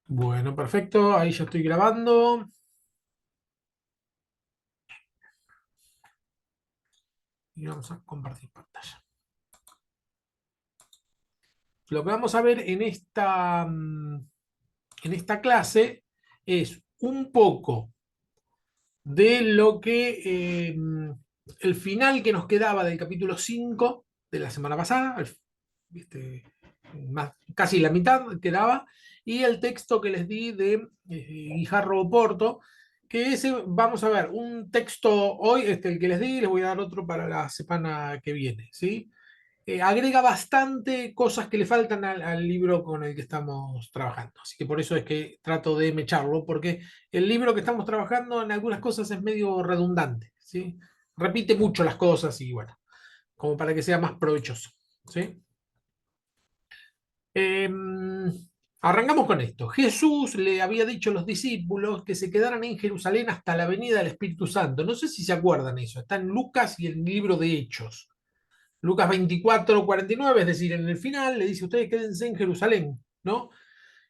Bueno, perfecto. Ahí ya estoy grabando. Y vamos a compartir pantalla. Lo que vamos a ver en esta clase es un poco de lo que el final que nos quedaba del capítulo 5 de la semana pasada, este, casi la mitad quedaba, y el texto que les di de Guijarro Oporto, que ese, vamos a ver, un texto hoy, el que les di, les voy a dar otro para la semana que viene, ¿sí? Agrega bastante cosas que le faltan al libro con el que estamos trabajando. Así que por eso es que trato de mecharlo, porque el libro que estamos trabajando en algunas cosas es medio redundante, ¿sí? Repite mucho las cosas y bueno, como para que sea más provechoso, ¿sí? Eh, Arrancamos con esto. Jesús le había dicho a los discípulos que se quedaran en Jerusalén hasta la venida del Espíritu Santo. No sé si se acuerdan eso. Está en Lucas y en el libro de Hechos. Lucas 24:49, es decir, en el final le dice, ustedes quédense en Jerusalén, ¿no?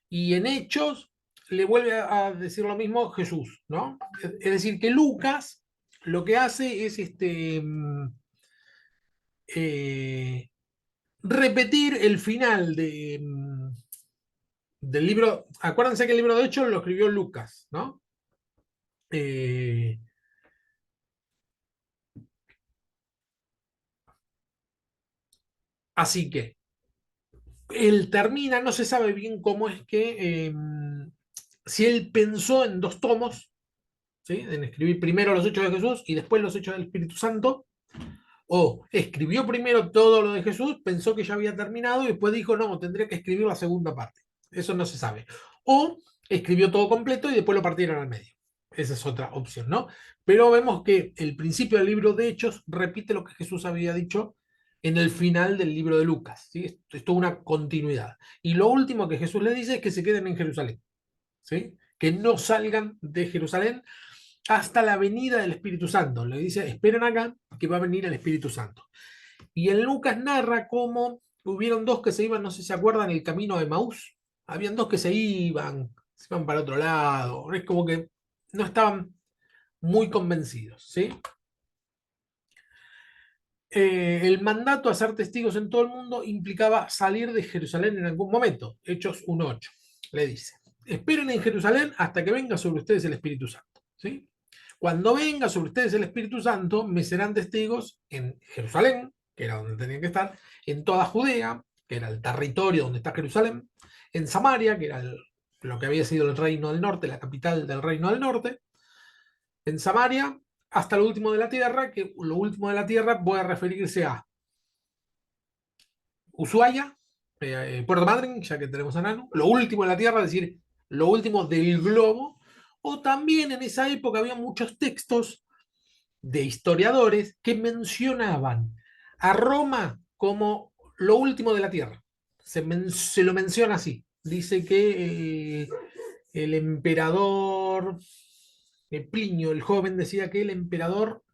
Y en Hechos le vuelve a decir lo mismo Jesús, ¿no? Es decir, que Lucas lo que hace es eh, repetir el final del libro. Acuérdense que el libro de Hechos lo escribió Lucas, ¿no? Eh, Así que él termina, no se sabe bien cómo es que, si él pensó en dos tomos, ¿sí? En escribir primero los hechos de Jesús y después los hechos del Espíritu Santo, o escribió primero todo lo de Jesús, pensó que ya había terminado y después dijo, no, tendría que escribir la segunda parte. Eso no se sabe. O escribió todo completo y después lo partieron al medio. Esa es otra opción, ¿no? Pero vemos que el principio del libro de Hechos repite lo que Jesús había dicho en el final del libro de Lucas, ¿sí? Esto es toda una continuidad. Y lo último que Jesús le dice es que se queden en Jerusalén, ¿sí? Que no salgan de Jerusalén hasta la venida del Espíritu Santo. Le dice, esperen acá, que va a venir el Espíritu Santo. Y en Lucas narra cómo hubieron dos que se iban, no sé si se acuerdan, el camino de Maús. Habían dos que se iban para otro lado. Es como que no estaban muy convencidos, ¿sí? El mandato a ser testigos en todo el mundo implicaba salir de Jerusalén en algún momento. Hechos 1:8 le dice, esperen en Jerusalén hasta que venga sobre ustedes el Espíritu Santo, ¿sí? Cuando venga sobre ustedes el Espíritu Santo, me serán testigos en Jerusalén, que era donde tenían que estar, en toda Judea, que era el territorio donde está Jerusalén, en Samaria, que era lo que había sido el reino del norte, la capital del reino del norte, en Samaria, hasta lo último de la tierra, que lo último de la tierra puede referirse a Ushuaia, Puerto Madryn, ya que tenemos a Nano, lo último de la tierra, es decir, lo último del globo, o también en esa época había muchos textos de historiadores que mencionaban a Roma como lo último de la tierra. Se lo menciona así. Dice que el emperador Plinio, el joven, decía que el emperador,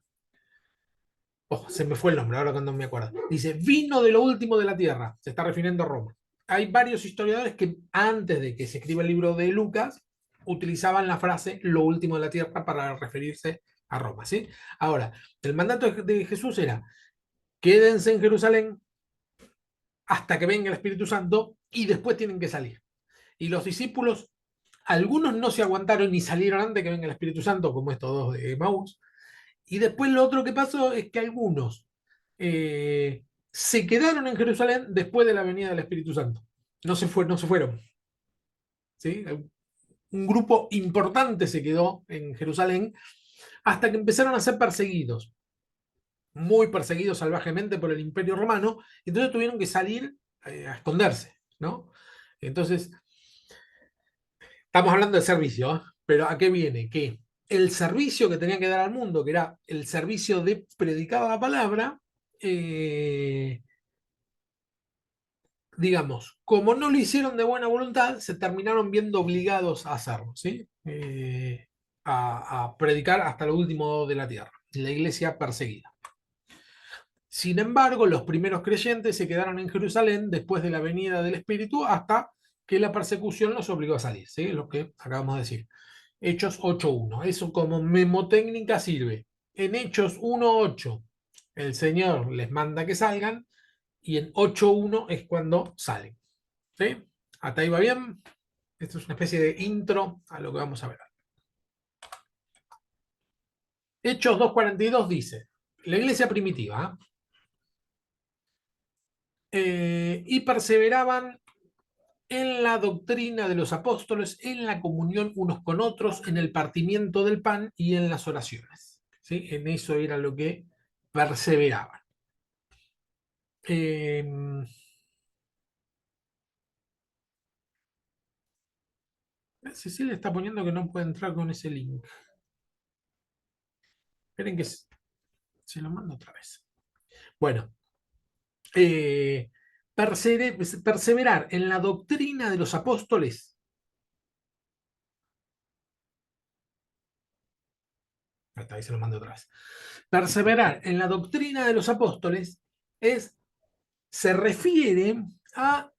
oh, se me fue el nombre, ahora cuando me acuerdo. Dice, vino de lo último de la tierra. Se está refiriendo a Roma. Hay varios historiadores que antes de que se escriba el libro de Lucas utilizaban la frase lo último de la tierra para referirse a Roma, ¿sí? Ahora, el mandato de Jesús era, quédense en Jerusalén hasta que venga el Espíritu Santo y después tienen que salir. Y los discípulos, algunos no se aguantaron y salieron antes que venga el Espíritu Santo, como estos dos de Maús. Y después lo otro que pasó es que algunos se quedaron en Jerusalén después de la venida del Espíritu Santo. No se fueron. ¿Sí? Un grupo importante se quedó en Jerusalén hasta que empezaron a ser perseguidos, muy perseguidos salvajemente por el Imperio Romano, y entonces tuvieron que salir a esconderse, ¿no? Entonces, estamos hablando de servicio, ¿eh? Pero ¿a qué viene? Que el servicio que tenían que dar al mundo, que era el servicio de predicar la palabra, eh, digamos, como no lo hicieron de buena voluntad, se terminaron viendo obligados a hacerlo, ¿sí? A predicar hasta lo último de la tierra, la iglesia perseguida. Sin embargo, los primeros creyentes se quedaron en Jerusalén después de la venida del Espíritu hasta que la persecución los obligó a salir, ¿sí? Lo que acabamos de decir. Hechos 8.1. Eso como memotécnica sirve. En Hechos 1.8 el Señor les manda que salgan y en 8.1 es cuando salen. ¿Sí? ¿Hasta ahí va bien? Esto es una especie de intro a lo que vamos a ver. Hechos 2.42 dice, la iglesia primitiva, y perseveraban en la doctrina de los apóstoles, en la comunión unos con otros, en el partimiento del pan y en las oraciones. ¿Sí? En eso era lo que perseveraban. Cecilia está poniendo que no puede entrar con ese link. Esperen que se lo mando otra vez. Bueno, perseverar en la doctrina de los apóstoles. Ahí se lo mando otra vez. Perseverar en la doctrina de los apóstoles se refiere a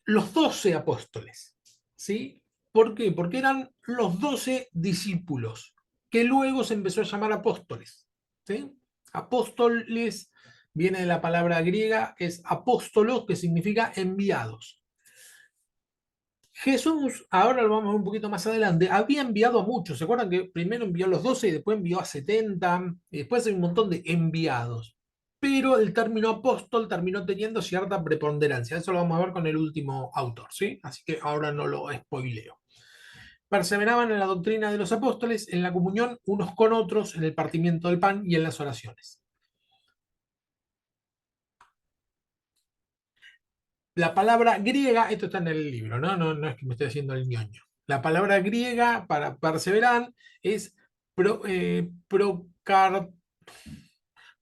los 12 apóstoles. ¿Sí? ¿Por qué? Porque eran los 12 discípulos, que luego se empezó a llamar apóstoles. ¿Sí? Apóstoles viene de la palabra griega, que es apóstolos, que significa enviados. Jesús, ahora lo vamos a ver un poquito más adelante, había enviado a muchos. ¿Se acuerdan que primero envió a los 12 y después envió a 70? Y después hay un montón de enviados. Pero el término apóstol terminó teniendo cierta preponderancia. Eso lo vamos a ver con el último autor, ¿sí? Así que ahora no lo spoileo. Perseveraban en la doctrina de los apóstoles, en la comunión unos con otros, en el partimiento del pan y en las oraciones. La palabra griega, esto está en el libro, ¿no? No es que me estoy haciendo el ñoño. La palabra griega para perseverar es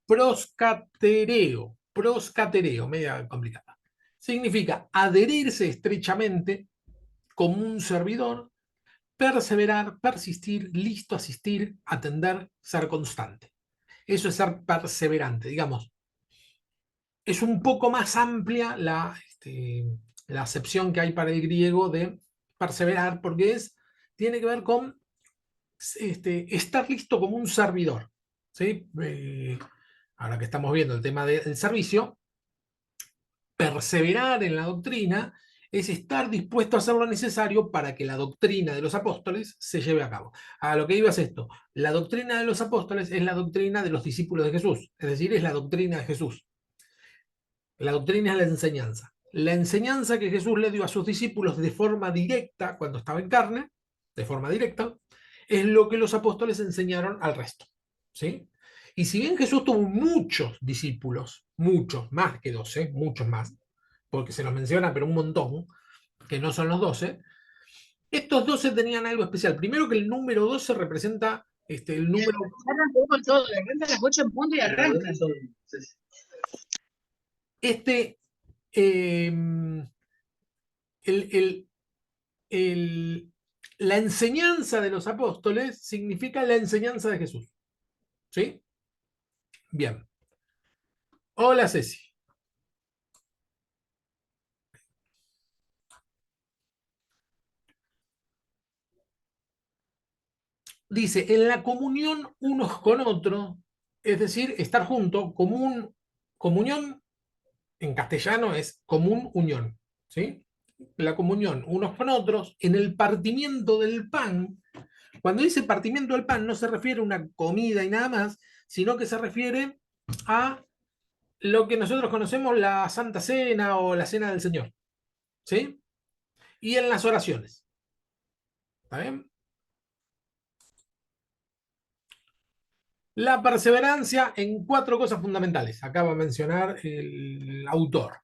proscatereo, media complicada. Significa adherirse estrechamente como un servidor, perseverar, persistir, listo a asistir, atender, ser constante. Eso es ser perseverante, digamos. Es un poco más amplia la acepción que hay para el griego de perseverar, porque tiene que ver con estar listo como un servidor. ¿Sí? Ahora que estamos viendo el tema del servicio, perseverar en la doctrina es estar dispuesto a hacer lo necesario para que la doctrina de los apóstoles se lleve a cabo. A lo que iba es esto: la doctrina de los apóstoles es la doctrina de los discípulos de Jesús, es decir, es la doctrina de Jesús. La doctrina es la enseñanza. La enseñanza que Jesús le dio a sus discípulos de forma directa, cuando estaba en carne, de forma directa, es lo que los apóstoles enseñaron al resto. ¿Sí? Y si bien Jesús tuvo muchos discípulos, muchos, más que 12, muchos más, porque se los menciona, pero un montón, que no son los 12, estos 12 tenían algo especial. Primero que el número 12 representa el número... Arranca todo, arranca a las 8 en punto y arranca. Este, eh, el, la enseñanza de los apóstoles significa la enseñanza de Jesús. ¿Sí? Bien. Hola, Ceci. Dice, en la comunión unos con otros, es decir, estar juntos, comunión en castellano es común unión, ¿sí? La comunión unos con otros, en el partimiento del pan. Cuando dice partimiento del pan no se refiere a una comida y nada más, sino que se refiere a lo que nosotros conocemos la Santa Cena o la Cena del Señor, ¿sí? Y en las oraciones, ¿está bien? La perseverancia en 4 cosas fundamentales. Acaba de mencionar el autor.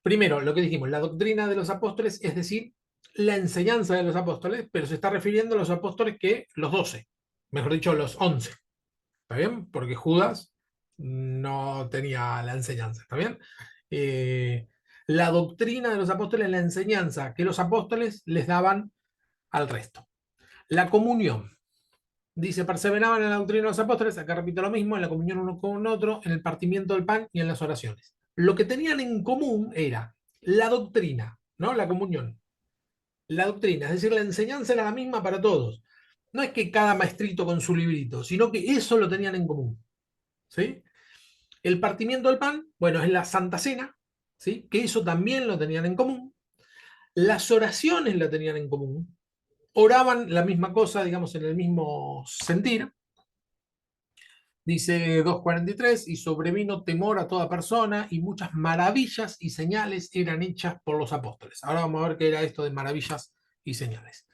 Primero, lo que dijimos, la doctrina de los apóstoles, es decir, la enseñanza de los apóstoles, pero se está refiriendo a los apóstoles que los 12, mejor dicho, los 11. ¿Está bien? Porque Judas no tenía la enseñanza. ¿Está bien? La doctrina de los apóstoles es la enseñanza que los apóstoles les daban al resto. La comunión. Dice, perseveraban en la doctrina de los apóstoles, acá repito lo mismo, en la comunión uno con otro, en el partimiento del pan y en las oraciones. Lo que tenían en común era la doctrina ¿no? La comunión, la doctrina, es decir, la enseñanza era la misma para todos. No es que cada maestrito con su librito, sino que eso lo tenían en común, ¿sí? El partimiento del pan, bueno, es la Santa Cena, ¿sí? Que eso también lo tenían en común. Las oraciones la tenían en común. Oraban la misma cosa, digamos, en el mismo sentir. Dice 2:43, y sobrevino temor a toda persona, y muchas maravillas y señales eran hechas por los apóstoles. Ahora vamos a ver qué era esto de maravillas y señales.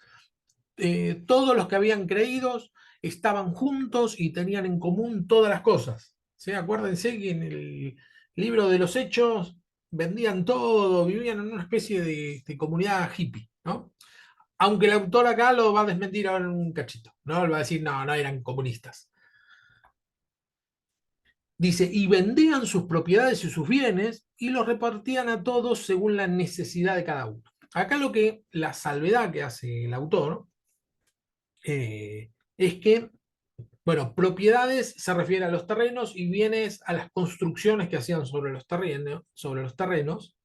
Todos los que habían creído estaban juntos y tenían en común todas las cosas. ¿Sí? Acuérdense que en el libro de los Hechos vendían todo, vivían en una especie de comunidad hippie, ¿no? Aunque el autor acá lo va a desmentir ahora en un cachito, ¿no? Él va a decir, no, no eran comunistas. Dice, y vendían sus propiedades y sus bienes y los repartían a todos según la necesidad de cada uno. Acá la salvedad que hace el autor es que, bueno, propiedades se refiere a los terrenos y bienes a las construcciones que hacían sobre los terrenos,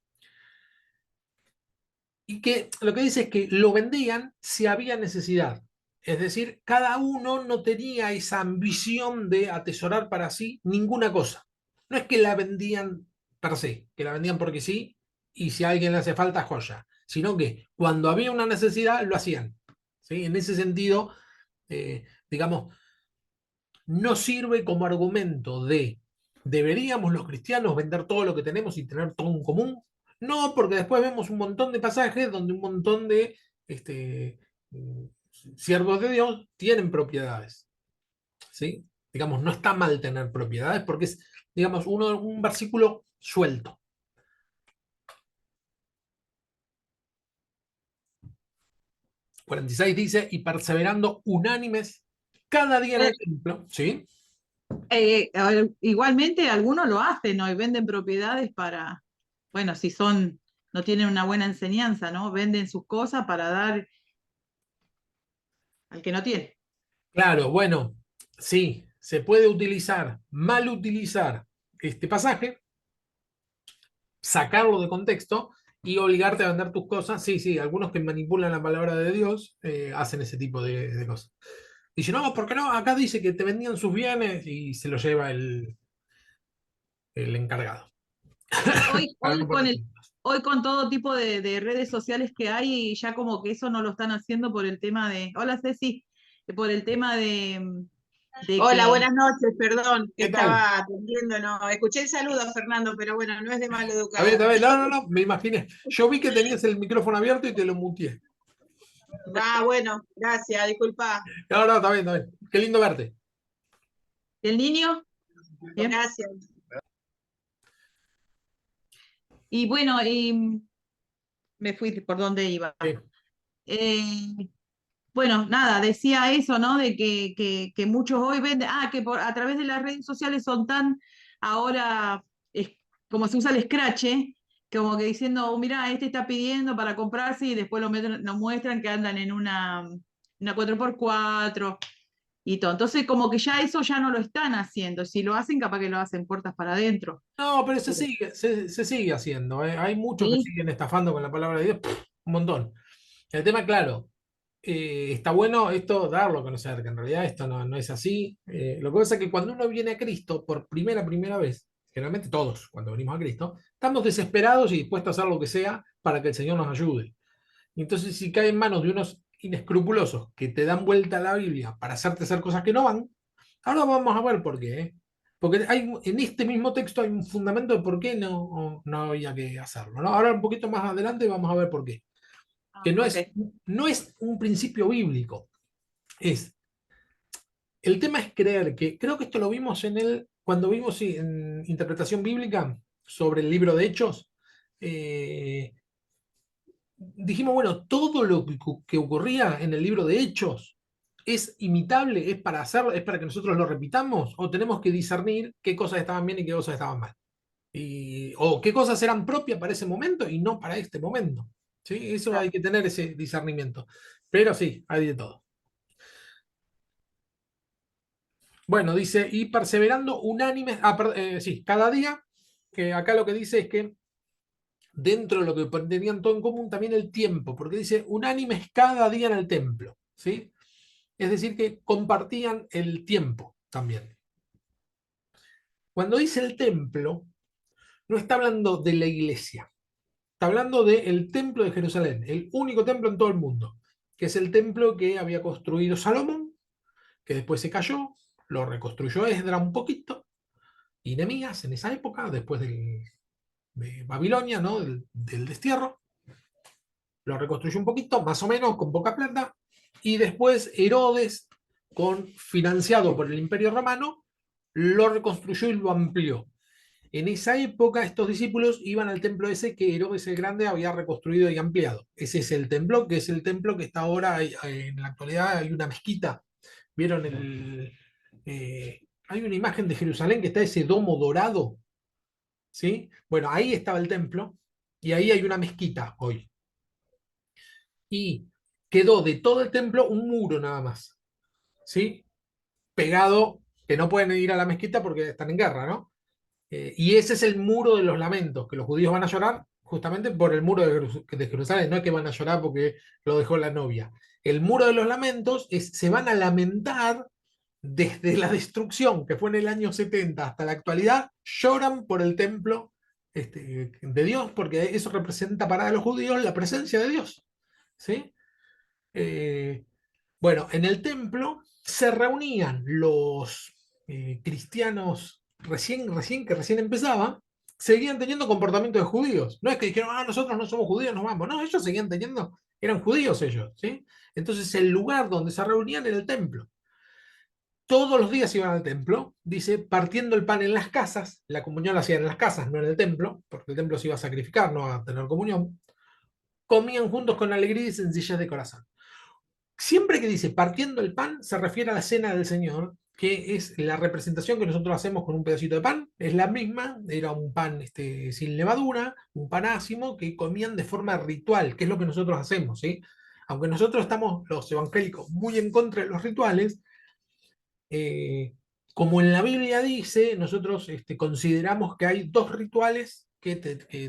y que lo que dice es que lo vendían si había necesidad. Es decir, cada uno no tenía esa ambición de atesorar para sí ninguna cosa. No es que la vendían per se, que la vendían porque sí, y si a alguien le hace falta, joya, sino que cuando había una necesidad, lo hacían. ¿Sí? En ese sentido, digamos, no sirve como argumento de deberíamos los cristianos vender todo lo que tenemos y tener todo en común. No, porque después vemos un montón de pasajes donde un montón de este, mm, siervos de Dios tienen propiedades. ¿Sí? Digamos, no está mal tener propiedades porque es, digamos, un versículo suelto. 46 dice, y perseverando unánimes cada día en Eh, el templo, ¿sí? igualmente algunos lo hacen, ¿no? Y venden propiedades para, bueno, si son, no tienen una buena enseñanza, ¿no? Venden sus cosas para dar al que no tiene. Claro, bueno, sí, se puede utilizar, mal utilizar este pasaje, sacarlo de contexto y obligarte a vender tus cosas. Sí, sí, algunos que manipulan la palabra de Dios hacen ese tipo de cosas. Dicen, no, ¿por qué no? Acá dice que te vendían sus bienes y se lo lleva el encargado. Sí, hoy, Para hoy no con poner el, hoy con todo tipo de redes sociales que hay, ya como que eso no lo están haciendo por el tema de, hola Ceci, por el tema de Hola, que, buenas noches, perdón, que ¿Qué tal? estaba atendiendo, no, escuché el saludo, Fernando, pero bueno, no es de mal Está bien, educada. está bien. No, no, no, me imaginé. Yo vi que tenías el micrófono abierto y te lo muteé. Ah, bueno, gracias, disculpa, No, no, está bien, está bien. Qué lindo verte. el niño, bien, gracias. y bueno, y me fui por donde iba. Sí. Eh, bueno, nada, decía eso, ¿no? De que muchos hoy venden, que a través de las redes sociales son tan, ahora, es, como se usa el scratch, como que diciendo, mira, este está pidiendo para comprarse y después nos muestran que andan en una 4x4 y todo. Entonces, como que ya eso ya no lo están haciendo. Si lo hacen, capaz que lo hacen puertas para adentro. No, pero se sigue haciendo, ¿eh? Hay muchos que Sí, siguen estafando con la palabra de Dios, un montón. El tema, claro, está bueno esto darlo a conocer, que en realidad esto no es así. Lo que pasa es que cuando uno viene a Cristo por primera vez, generalmente todos cuando venimos a Cristo, estamos desesperados y dispuestos a hacer lo que sea para que el Señor nos ayude. Y entonces, si cae en manos de unos inescrupulosos que te dan vuelta a la Biblia para hacerte hacer cosas que no van, ahora vamos a ver por qué. ¿Eh? Porque en este mismo texto hay un fundamento de por qué no había que hacerlo. ¿No? Ahora un poquito más adelante vamos a ver por qué. Que ok. no es un principio bíblico. Es, el tema es creer que, creo que esto lo vimos cuando vimos sí, en interpretación bíblica sobre el libro de Hechos, eh, dijimos, bueno, todo lo que ocurría en el libro de Hechos es imitable, es para hacerlo, es para que nosotros lo repitamos, o tenemos que discernir qué cosas estaban bien y qué cosas estaban mal. O qué cosas eran propias para ese momento y no para este momento. ¿Sí? Eso hay que tener ese discernimiento. Pero sí, hay de todo. Bueno, dice, y perseverando unánimes, sí, cada día, que acá lo que dice es que dentro de lo que tenían todo en común, también el tiempo, porque dice unánimes cada día en el templo, ¿sí? Es decir, que compartían el tiempo también. Cuando dice el templo, no está hablando de la iglesia, está hablando del templo de Jerusalén, el único templo en todo el mundo, que es el templo que había construido Salomón, que después se cayó, lo reconstruyó Esdras un poquito, y Nehemías en esa época, después de Babilonia, ¿no? del destierro, lo reconstruyó un poquito, más o menos, con poca plata, y después Herodes, financiado por el Imperio Romano, lo reconstruyó y lo amplió. En esa época, estos discípulos iban al templo ese que Herodes el Grande había reconstruido y ampliado. Ese es el templo, que es el templo que está ahora, en la actualidad hay una mezquita. ¿Vieron hay una imagen de Jerusalén que está ese domo dorado? ¿Sí? Bueno, ahí estaba el templo y ahí hay una mezquita hoy. Y quedó de todo el templo un muro nada más. ¿Sí? Pegado, que no pueden ir a la mezquita porque están en guerra, ¿no? Y ese es el muro de los lamentos, que los judíos van a llorar justamente por el muro de Jerusalén, no es que van a llorar porque lo dejó la novia. El muro de los lamentos se van a lamentar desde la destrucción, que fue en el año 70 hasta la actualidad, lloran por el templo de Dios, porque eso representa para los judíos la presencia de Dios. ¿Sí? Eh, bueno, en el templo se reunían los cristianos que recién empezaban, seguían teniendo comportamiento de judíos. No es que dijeron, nosotros no somos judíos, nos vamos. No, ellos seguían teniendo, eran judíos ellos, ¿sí? Entonces el lugar donde se reunían era el templo. Todos los días iban al templo, dice, partiendo el pan en las casas, la comunión la hacían en las casas, no en el templo, porque el templo se iba a sacrificar, no a tener comunión. Comían juntos con alegría y sencillez de corazón. Siempre que dice partiendo el pan, se refiere a la cena del Señor, que es la representación que nosotros hacemos con un pedacito de pan, es la misma, era un pan sin levadura, un pan ácimo, que comían de forma ritual, que es lo que nosotros hacemos, ¿sí? Aunque nosotros estamos, los evangélicos, muy en contra de los rituales, como en la Biblia dice, nosotros consideramos que hay dos rituales que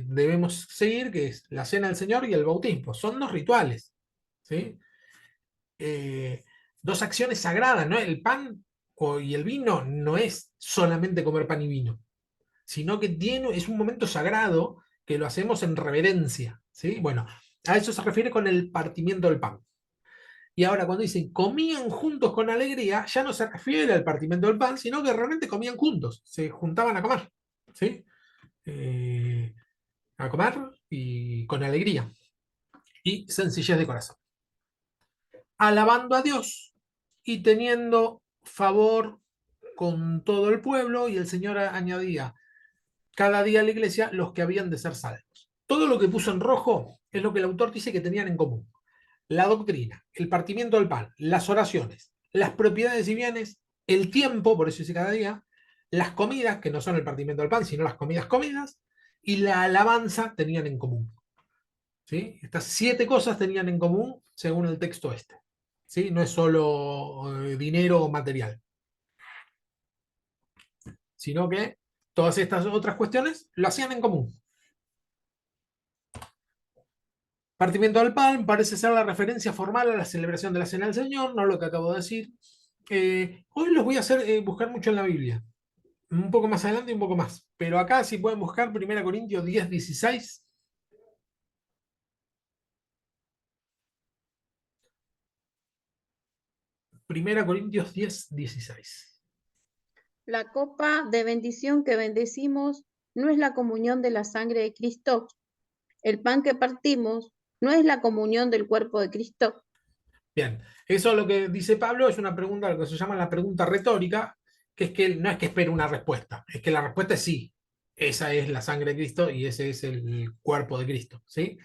debemos seguir, que es la cena del Señor y el bautismo. Son dos rituales, ¿sí? Dos acciones sagradas, ¿no? El pan y el vino no es solamente comer pan y vino, sino que es un momento sagrado que lo hacemos en reverencia, ¿sí? Bueno, a eso se refiere con el partimiento del pan. Y ahora cuando dicen comían juntos con alegría, ya no se refiere al partimiento del pan, sino que realmente comían juntos, se juntaban a comer, ¿sí? A comer y con alegría y sencillez de corazón. Alabando a Dios y teniendo favor con todo el pueblo, y el Señor añadía cada día a la iglesia los que habían de ser salvos. Todo lo que puso en rojo es lo que el autor dice que tenían en común: la doctrina, el partimiento del pan, las oraciones, las propiedades y bienes, el tiempo, por eso dice cada día, las comidas, que no son el partimiento del pan, sino las comidas, y la alabanza tenían en común. ¿Sí? Estas 7 cosas tenían en común según el texto este. ¿Sí? No es solo dinero o material, sino que todas estas otras cuestiones lo hacían en común. Partimiento del pan parece ser la referencia formal a la celebración de la Cena del Señor, no lo que acabo de decir. Hoy los voy a hacer buscar mucho en la Biblia, un poco más adelante y un poco más, pero acá si pueden buscar 1 Corintios 10, 16. 1 Corintios 10, 16. La copa de bendición que bendecimos no es la comunión de la sangre de Cristo. El pan que partimos no es la comunión del cuerpo de Cristo. Bien, eso lo que dice Pablo es una pregunta, lo que se llama la pregunta retórica, que es que no es que espere una respuesta, es que la respuesta es sí. Esa es la sangre de Cristo y ese es el cuerpo de Cristo, ¿sí?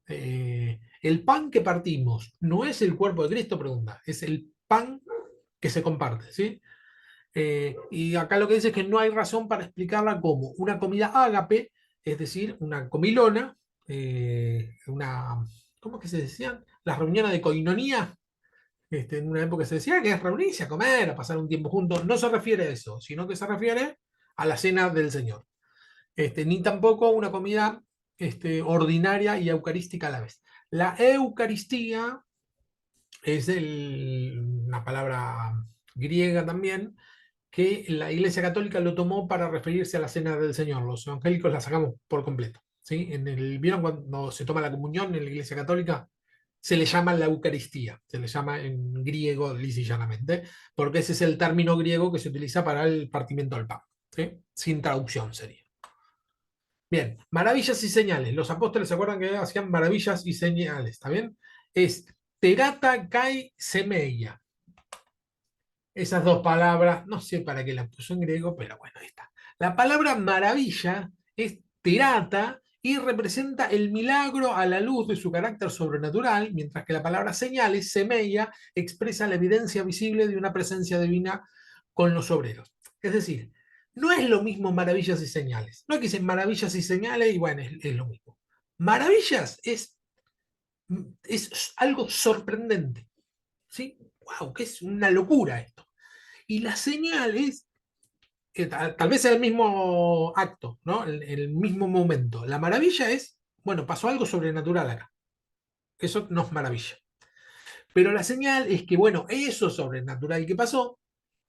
El pan que partimos no es el cuerpo de Cristo, pregunta, es el pan que se comparte, ¿sí? Y acá lo que dice es que no hay razón para explicarla como una comida ágape, es decir, una comilona, ¿cómo es que se decían? Las reuniones de coinonía. En una época se decía que es reunirse a comer, a pasar un tiempo juntos. No se refiere a eso, sino que se refiere a la cena del Señor. Ni tampoco una comida ordinaria y eucarística a la vez. La Eucaristía es una palabra griega también, que la Iglesia Católica lo tomó para referirse a la Cena del Señor. Los evangélicos la sacamos por completo. ¿Sí? ¿Vieron cuando se toma la comunión en la Iglesia Católica? Se le llama la Eucaristía, se le llama en griego lisa y llanamente, porque ese es el término griego que se utiliza para el partimiento del pan. ¿Sí? Sin traducción sería. Bien, maravillas y señales. Los apóstoles se acuerdan que hacían maravillas y señales, ¿está bien? Es terata kai semeia. Esas dos palabras, no sé para qué las puso en griego, pero bueno, ahí está. La palabra maravilla es terata y representa el milagro a la luz de su carácter sobrenatural, mientras que la palabra señales, semeia, expresa la evidencia visible de una presencia divina con los obreros. Es decir, no es lo mismo maravillas y señales. No es que dicen maravillas y señales y bueno, es lo mismo. Maravillas es algo sorprendente. ¿Sí? ¡Wow! Que es una locura esto. Y las señales, que tal vez sea el mismo acto, ¿no? El mismo momento. La maravilla es, bueno, pasó algo sobrenatural acá. Eso no es maravilla. Pero la señal es que, bueno, eso sobrenatural que pasó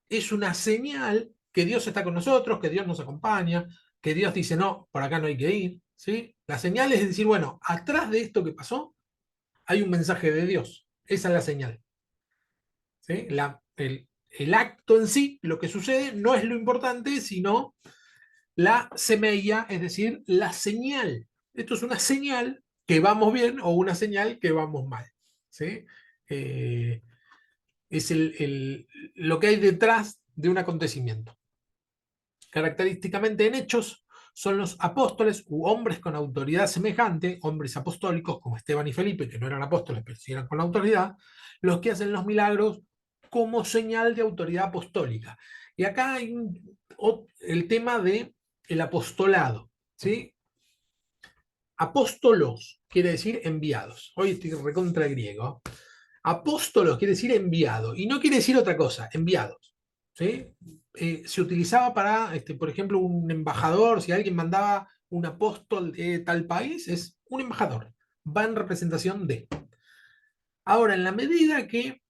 es una señal que Dios está con nosotros, que Dios nos acompaña, que Dios dice, no, por acá no hay que ir. ¿Sí? La señal es decir, bueno, atrás de esto que pasó hay un mensaje de Dios. Esa es la señal. ¿Sí? El acto en sí, lo que sucede, no es lo importante, sino la semeia, es decir, la señal. Esto es una señal que vamos bien o una señal que vamos mal. ¿Sí? Es lo que hay detrás de un acontecimiento. Característicamente en Hechos son los apóstoles u hombres con autoridad semejante, hombres apostólicos como Esteban y Felipe, que no eran apóstoles, pero sí eran con autoridad, los que hacen los milagros como señal de autoridad apostólica. Y acá hay el tema del apostolado. ¿Sí? Apóstolos quiere decir enviados. Hoy estoy recontra griego. Apóstolos quiere decir enviado. Y no quiere decir otra cosa, enviados. ¿Sí? Se utilizaba para, por ejemplo, un embajador, si alguien mandaba un apóstol de tal país, es un embajador. Va en representación de. Ahora, en la medida que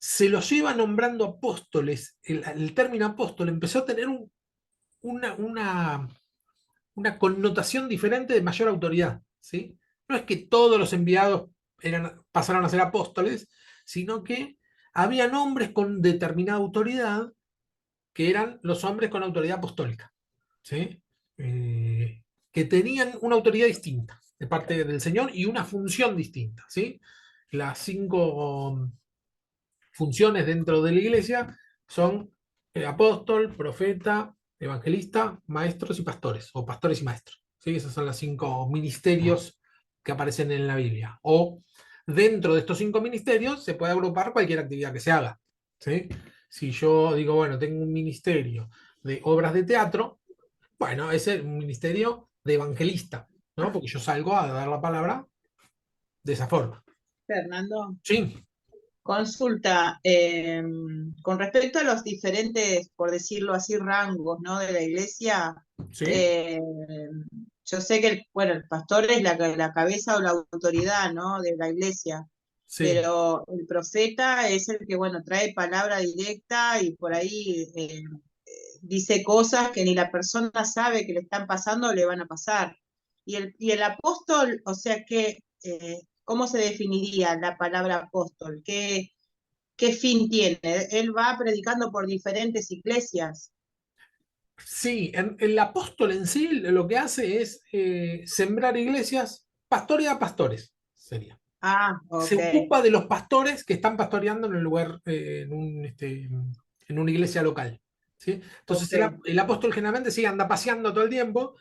se los lleva nombrando apóstoles, el término apóstol empezó a tener una connotación diferente de mayor autoridad. ¿Sí? No es que todos los enviados pasaron a ser apóstoles, sino que había hombres con determinada autoridad que eran los hombres con autoridad apostólica. ¿Sí? Que tenían una autoridad distinta de parte del Señor y una función distinta. ¿Sí? Las 5 funciones dentro de la iglesia son apóstol, profeta, evangelista, maestros y pastores, o pastores y maestros. ¿Sí? Esos son los 5 ministerios que aparecen en la Biblia. O dentro de estos 5 ministerios se puede agrupar cualquier actividad que se haga. ¿Sí? Si yo digo, bueno, tengo un ministerio de obras de teatro, bueno, ese es un ministerio de evangelista, ¿no? Porque yo salgo a dar la palabra de esa forma. Fernando, Sí, consulta, con respecto a los diferentes, por decirlo así, rangos, ¿no? De la iglesia, sí, yo sé que el pastor es la cabeza o la autoridad, ¿no? De la iglesia, sí. pero el profeta es el que, bueno, trae palabra directa y por ahí dice cosas que ni la persona sabe que le están pasando o le van a pasar. Y el apóstol, o sea que, ¿cómo se definiría la palabra apóstol? ¿Qué fin tiene? Él va predicando por diferentes iglesias. Sí, el apóstol en sí lo que hace es sembrar iglesias, pastorea a pastores, sería. Ah, Se ok, ocupa de los pastores que están pastoreando en el lugar, en una iglesia local. ¿Sí? Entonces ok, el apóstol generalmente sí anda paseando todo el tiempo,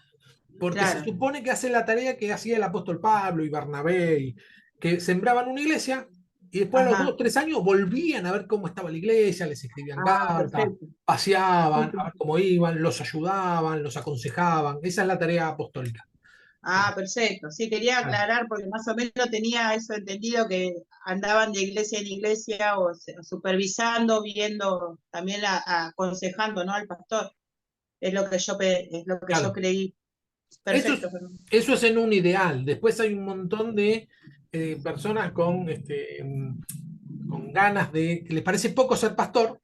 porque se claro, supone que hace la tarea que hacía el apóstol Pablo y Bernabé, que sembraban una iglesia y después a los ajá, 2 o 3 años volvían a ver cómo estaba la iglesia, les escribían ah, cartas, perfecto. Sí, paseaban, sí. a ver cómo iban, los ayudaban, los aconsejaban. Esa es la tarea apostólica. Ah, perfecto. Sí, quería Claro, aclarar porque más o menos tenía eso entendido que andaban de iglesia en iglesia o supervisando, viendo, también aconsejando, ¿no? Al pastor. Es lo que yo creí. Perfecto, Fernando. Eso es en un ideal. Después hay un montón de personas con ganas de, que les parece poco ser pastor,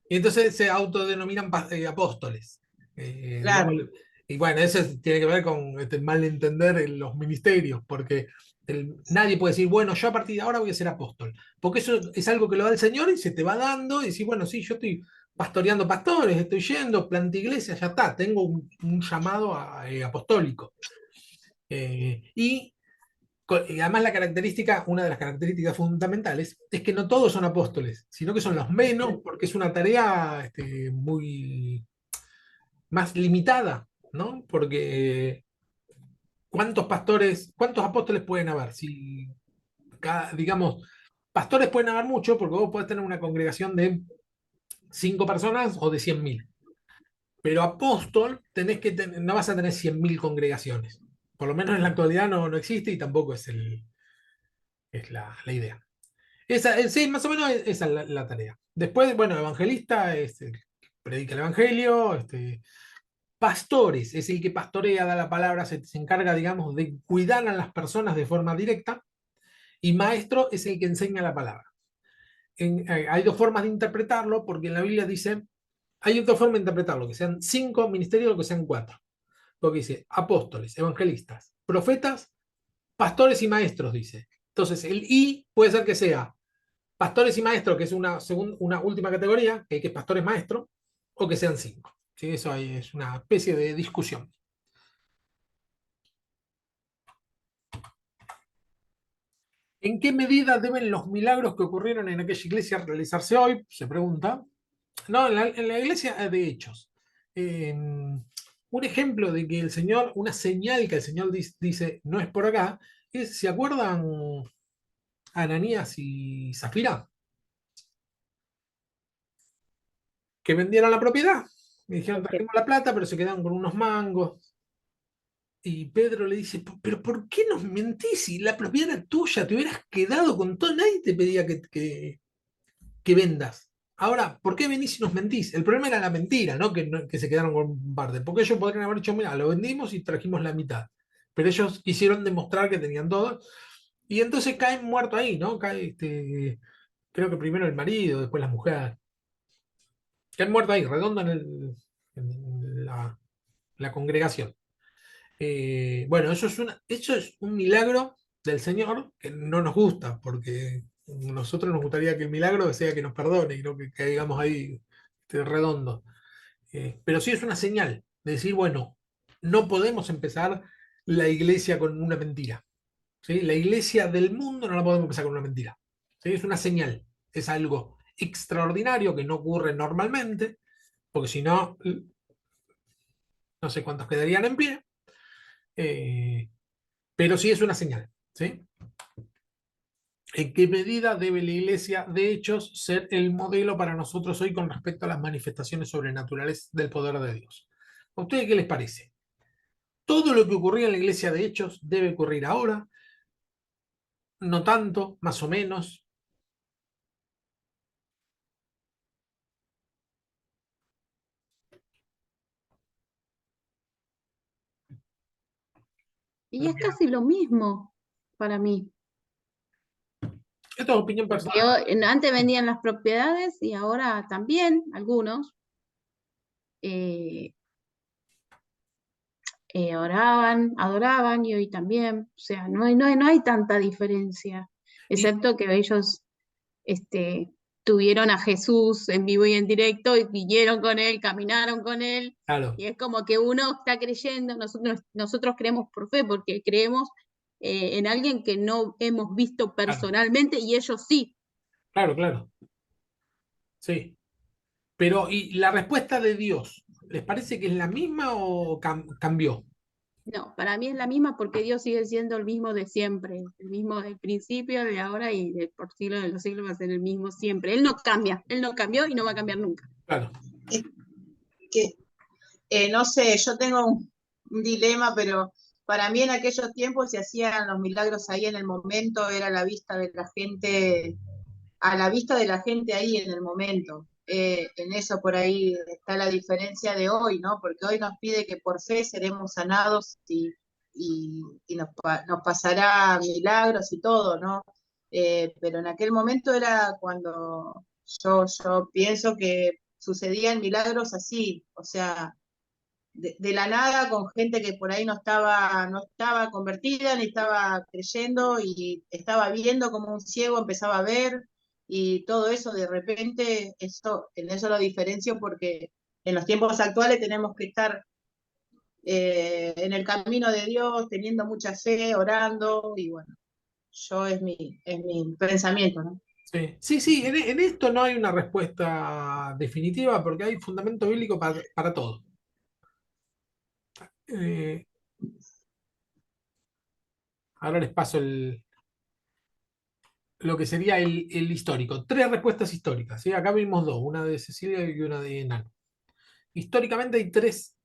y entonces se autodenominan apóstoles. Digamos, Claro, y bueno, eso tiene que ver con este malentender en los ministerios, porque nadie puede decir, bueno, yo a partir de ahora voy a ser apóstol, porque eso es algo que lo da el Señor y se te va dando, y decir, bueno, sí, yo estoy pastoreando pastores, estoy yendo, planté iglesia, ya está, tengo un llamado apostólico. Y además la característica, una de las características fundamentales, es que no todos son apóstoles, sino que son los menos, porque es una tarea muy más limitada, ¿no? Porque ¿cuántos pastores, cuántos apóstoles pueden haber? Si, digamos, pastores pueden haber muchos, porque vos podés tener una congregación de 5 personas o de 100.000. Pero apóstol no vas a tener 100.000 congregaciones. Por lo menos en la actualidad no existe y tampoco es la idea. Sí, más o menos esa es la tarea. Después, bueno, evangelista es el que predica el evangelio, pastores es el que pastorea, da la palabra, se encarga, digamos, de cuidar a las personas de forma directa, y maestro es el que enseña la palabra. Hay dos formas de interpretarlo, porque en la Biblia dice, hay otra forma de interpretarlo, que sean 5 ministerios o que sean 4. Porque dice apóstoles, evangelistas, profetas, pastores y maestros, dice. Entonces, el y puede ser que sea pastores y maestros, que es una última categoría, que es pastores maestros, o que sean 5. ¿Sí? Eso ahí es una especie de discusión. ¿En qué medida deben los milagros que ocurrieron en aquella iglesia realizarse hoy? Se pregunta. No, en la iglesia de Hechos. Un ejemplo de que el Señor, una señal que el Señor dice, no es por acá, es, ¿se acuerdan Ananías y Zafira? Que vendieron la propiedad. Me dijeron, trajimos la plata, pero se quedaron con unos mangos. Y Pedro le dice, pero ¿por qué nos mentís? Si la propiedad era tuya, te hubieras quedado con todo, nadie te pedía que vendas. Ahora, ¿por qué venís y nos mentís? El problema era la mentira, no que se quedaron con parte. Porque ellos podrían haber dicho, mira, lo vendimos y trajimos la mitad. Pero ellos quisieron demostrar que tenían todo. Y entonces caen muertos ahí, ¿no? Cae, creo que primero el marido, después la mujer. Caen muertos ahí, redondo en la congregación. Bueno, eso es un milagro del Señor que no nos gusta, porque nosotros nos gustaría que el milagro sea que nos perdone y no que caigamos ahí redondo. Pero sí es una señal de decir, bueno, no podemos empezar la iglesia con una mentira. ¿Sí? La iglesia del mundo no la podemos empezar con una mentira. ¿Sí? Es una señal, es algo extraordinario que no ocurre normalmente, porque si no, no sé cuántos quedarían en pie. Eh, pero sí es una señal. ¿Sí? ¿En qué medida debe la iglesia de Hechos ser el modelo para nosotros hoy con respecto a las manifestaciones sobrenaturales del poder de Dios? ¿A ustedes qué les parece? ¿Todo lo que ocurría en la iglesia de Hechos debe ocurrir ahora? ¿No tanto? ¿Más o menos? Y es casi lo mismo para mí. Esto es opinión Porque personal. antes vendían las propiedades y ahora también algunos eh, oraban, adoraban y hoy también. O sea, no hay tanta diferencia, Y, excepto que ellos este, tuvieron a Jesús en vivo y en directo y vinieron con él, caminaron con él. claro, Y es como que uno está creyendo, nosotros creemos por fe, porque creemos en alguien que no hemos visto claro, personalmente y ellos sí. claro, claro. Sí. Pero, ¿y la respuesta de Dios? ¿Les parece que es la misma o cambió? No, para mí es la misma porque Dios sigue siendo el mismo de siempre, el mismo del principio, de ahora y por siglos de los siglos va a ser el mismo siempre. Él no cambia, él no cambió y no va a cambiar nunca. Claro. es que, no sé, yo tengo un dilema, pero para mí en aquellos tiempos se hacían los milagros ahí en el momento, era a la vista de la gente, a la vista de la gente ahí en el momento. En eso por ahí está la diferencia de hoy, ¿no? Porque hoy nos pide que por fe seremos sanados y nos pasará milagros y todo, ¿no? Pero en aquel momento era cuando yo pienso que sucedían milagros así, o sea, de la nada con gente que por ahí no estaba convertida ni estaba creyendo y estaba viendo como un ciego empezaba a ver y todo eso de repente, en eso lo diferencio porque en los tiempos actuales tenemos que estar en el camino de Dios, teniendo mucha fe, orando y bueno, es mi pensamiento, ¿no? Sí, sí, sí, en esto no hay una respuesta definitiva porque hay fundamento bíblico para todo. Eh, ahora les paso lo que sería el histórico. Tres respuestas históricas, ¿sí? Acá vimos dos, una de Cecilia y una de Nano. Históricamente hay tres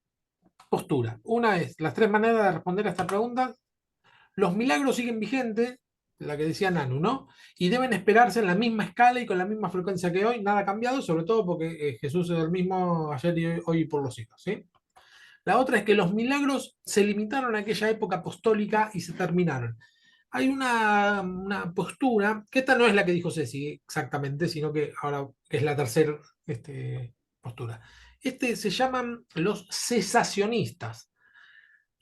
posturas. Una es las tres maneras de responder a esta pregunta. Los milagros siguen vigentes, la que decía Nanu, ¿no? Y deben esperarse en la misma escala y con la misma frecuencia que hoy, nada ha cambiado, sobre todo porque Jesús es el mismo ayer y hoy y por los siglos, ¿sí? La otra es que los milagros se limitaron a aquella época apostólica y se terminaron. Hay una postura, que esta no es la que dijo Ceci exactamente, sino que ahora es la tercera postura. Se llaman los cesacionistas,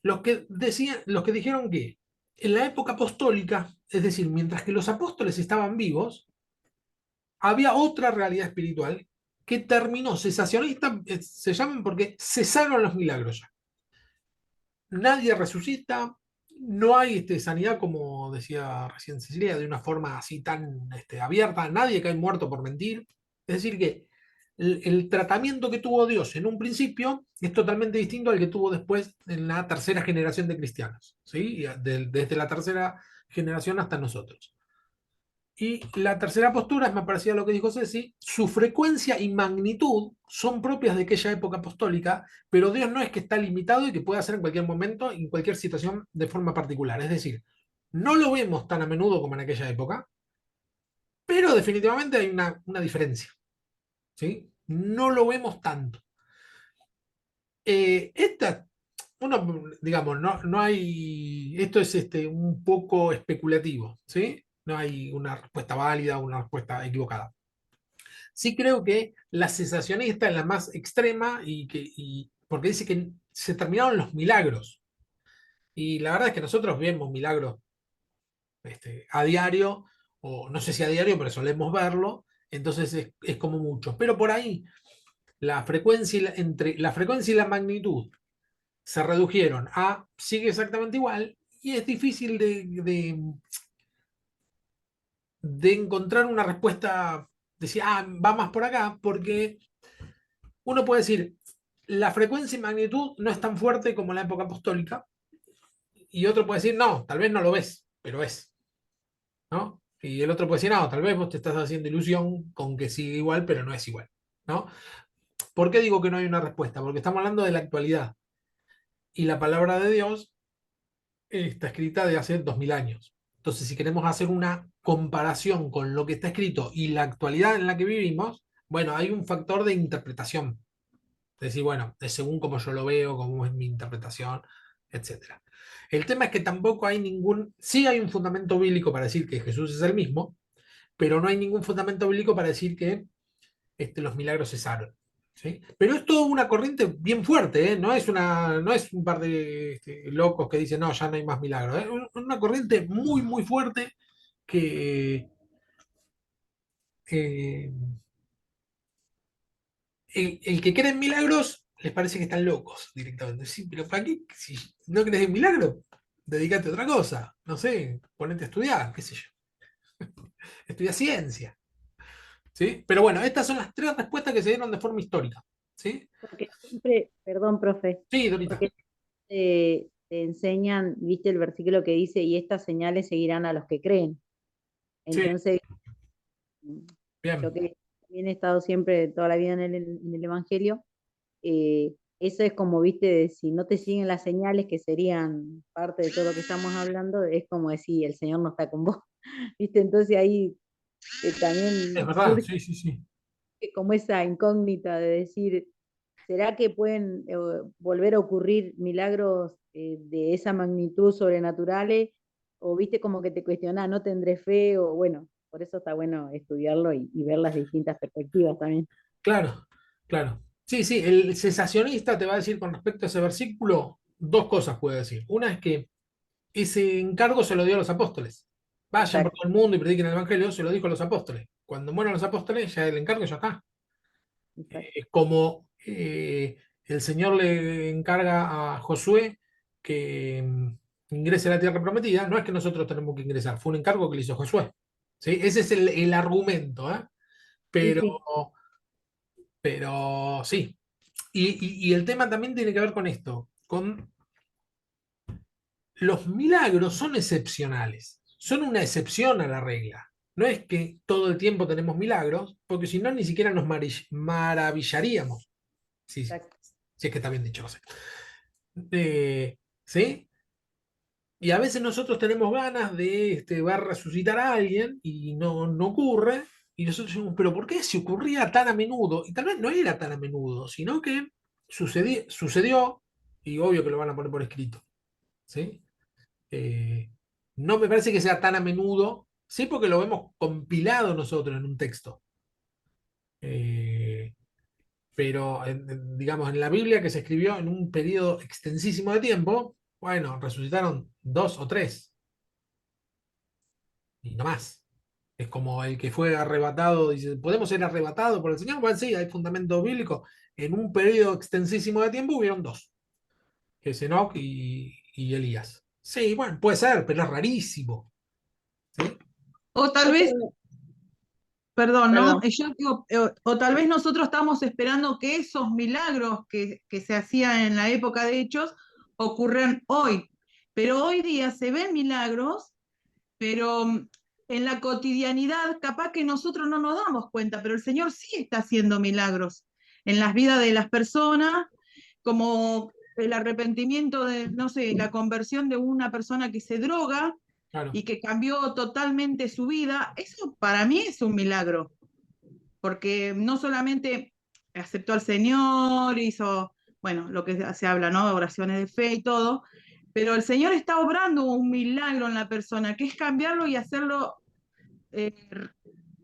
los que dijeron que en la época apostólica, es decir, mientras que los apóstoles estaban vivos, había otra realidad espiritual que terminó. Cesacionistas se llaman porque cesaron los milagros ya. Nadie resucita, no hay sanidad, como decía recién Cecilia, de una forma así tan abierta, nadie cae muerto por mentir. Es decir, que el tratamiento que tuvo Dios en un principio es totalmente distinto al que tuvo después en la tercera generación de cristianos, ¿sí? Desde la tercera generación hasta nosotros. Y la tercera postura, me parecía lo que dijo Ceci, su frecuencia y magnitud son propias de aquella época apostólica, pero Dios no es que está limitado y que puede hacer en cualquier momento, en cualquier situación, de forma particular. Es decir, no lo vemos tan a menudo como en aquella época, pero definitivamente hay una diferencia, ¿sí? No lo vemos tanto. Esta, digamos, no hay, esto es un poco especulativo, ¿sí? No hay una respuesta válida o una respuesta equivocada. Sí creo que la cesacionista es la más extrema porque dice que se terminaron los milagros. Y la verdad es que nosotros vemos milagros a diario, o no sé si a diario, pero solemos verlo, entonces es como mucho. Pero por ahí entre la frecuencia y la magnitud se redujeron sigue exactamente igual y es difícil de encontrar una respuesta, decir, va más por acá, porque uno puede decir, la frecuencia y magnitud no es tan fuerte como en la época apostólica, y otro puede decir, no, tal vez no lo ves, pero es, ¿no? Y el otro puede decir, no, tal vez vos te estás haciendo ilusión con que sigue igual, pero no es igual, ¿no? ¿Por qué digo que no hay una respuesta? Porque estamos hablando de la actualidad, y la palabra de Dios está escrita de hace 2000 años. Entonces, si queremos hacer una comparación con lo que está escrito y la actualidad en la que vivimos, bueno, hay un factor de interpretación. Es decir, bueno, es según como yo lo veo, cómo es mi interpretación, etcétera. El tema es que tampoco hay sí hay un fundamento bíblico para decir que Jesús es el mismo, pero no hay ningún fundamento bíblico para decir que los milagros cesaron. ¿Sí? Pero es toda una corriente bien fuerte, ¿eh? No es un par de locos que dicen, no, ya no hay más milagros. Es una corriente muy, muy fuerte que eh, el que cree en milagros les parece que están locos directamente. Sí, pero ¿para qué? Si no crees en milagros, dedícate a otra cosa. No sé, ponete a estudiar, qué sé yo. Estudia ciencia. ¿Sí? Pero bueno, estas son las tres respuestas que se dieron de forma histórica. ¿Sí? Porque siempre, perdón, profe, Sí, Dorita. porque te enseñan, viste el versículo que dice, y estas señales seguirán a los que creen. Sí, Entonces, yo bien. que también he estado siempre toda la vida en el Evangelio, eso es como, viste, si no te siguen las señales que serían parte de todo lo que estamos hablando, es como decir, el Señor no está con vos, viste, entonces ahí Es también verdad, surge sí, sí, sí. como esa incógnita de decir, ¿será que pueden volver a ocurrir milagros de esa magnitud sobrenaturales? O viste como que te cuestionás, ¿no tendré fe? O bueno, por eso está bueno estudiarlo y ver las distintas perspectivas también. Claro, claro. Sí, sí, el cesacionista te va a decir con respecto a ese versículo dos cosas puede decir. Una es que ese encargo se lo dio a los apóstoles. Vayan por Exacto, todo el mundo y prediquen el evangelio, se lo dijo a los apóstoles. Cuando mueran los apóstoles, ya el encargo ya está. exacto. Como el Señor le encarga a Josué que ingrese a la tierra prometida, no es que nosotros tenemos que ingresar, fue un encargo que le hizo Josué. ¿Sí? Ese es el argumento, ¿eh? Sí, Pero, sí. pero sí. Y el tema también tiene que ver con esto, con los milagros son excepcionales, son una excepción a la regla. No es que todo el tiempo tenemos milagros, porque si no, ni siquiera nos maravillaríamos. Sí, sí, Exacto. si es que está bien dicho, no sé. ¿Sí? Y a veces nosotros tenemos ganas de ver resucitar a alguien y no ocurre. Y nosotros decimos, pero ¿por qué si ocurría tan a menudo? Y tal vez no era tan a menudo, sino que sucedió y obvio que lo van a poner por escrito. ¿Sí? Eh, no me parece que sea tan a menudo, sí porque lo vemos compilado nosotros en un texto. Eh, pero digamos, en la Biblia que se escribió en un periodo extensísimo de tiempo, bueno, resucitaron dos o tres y no más. Es como el que fue arrebatado, dice, ¿podemos ser arrebatados por el Señor? Bueno, sí, hay fundamento bíblico. En un periodo extensísimo de tiempo hubieron dos, que es Enoc y Elías. Sí, bueno, puede ser, pero es rarísimo. ¿Sí? O tal Yo vez, creo- perdón, ¿no? Perdón. Yo digo, o tal vez nosotros estamos esperando que esos milagros que se hacían en la época de Hechos ocurran hoy. Pero hoy día se ven milagros, pero en la cotidianidad capaz que nosotros no nos damos cuenta, pero el Señor sí está haciendo milagros en las vidas de las personas, como el arrepentimiento de, no sé, la conversión de una persona que se droga Claro. y que cambió totalmente su vida. Eso para mí es un milagro, porque no solamente aceptó al Señor, hizo, bueno, lo que se habla, ¿no? Oraciones de fe y todo, pero el Señor está obrando un milagro en la persona, que es cambiarlo y hacerlo eh,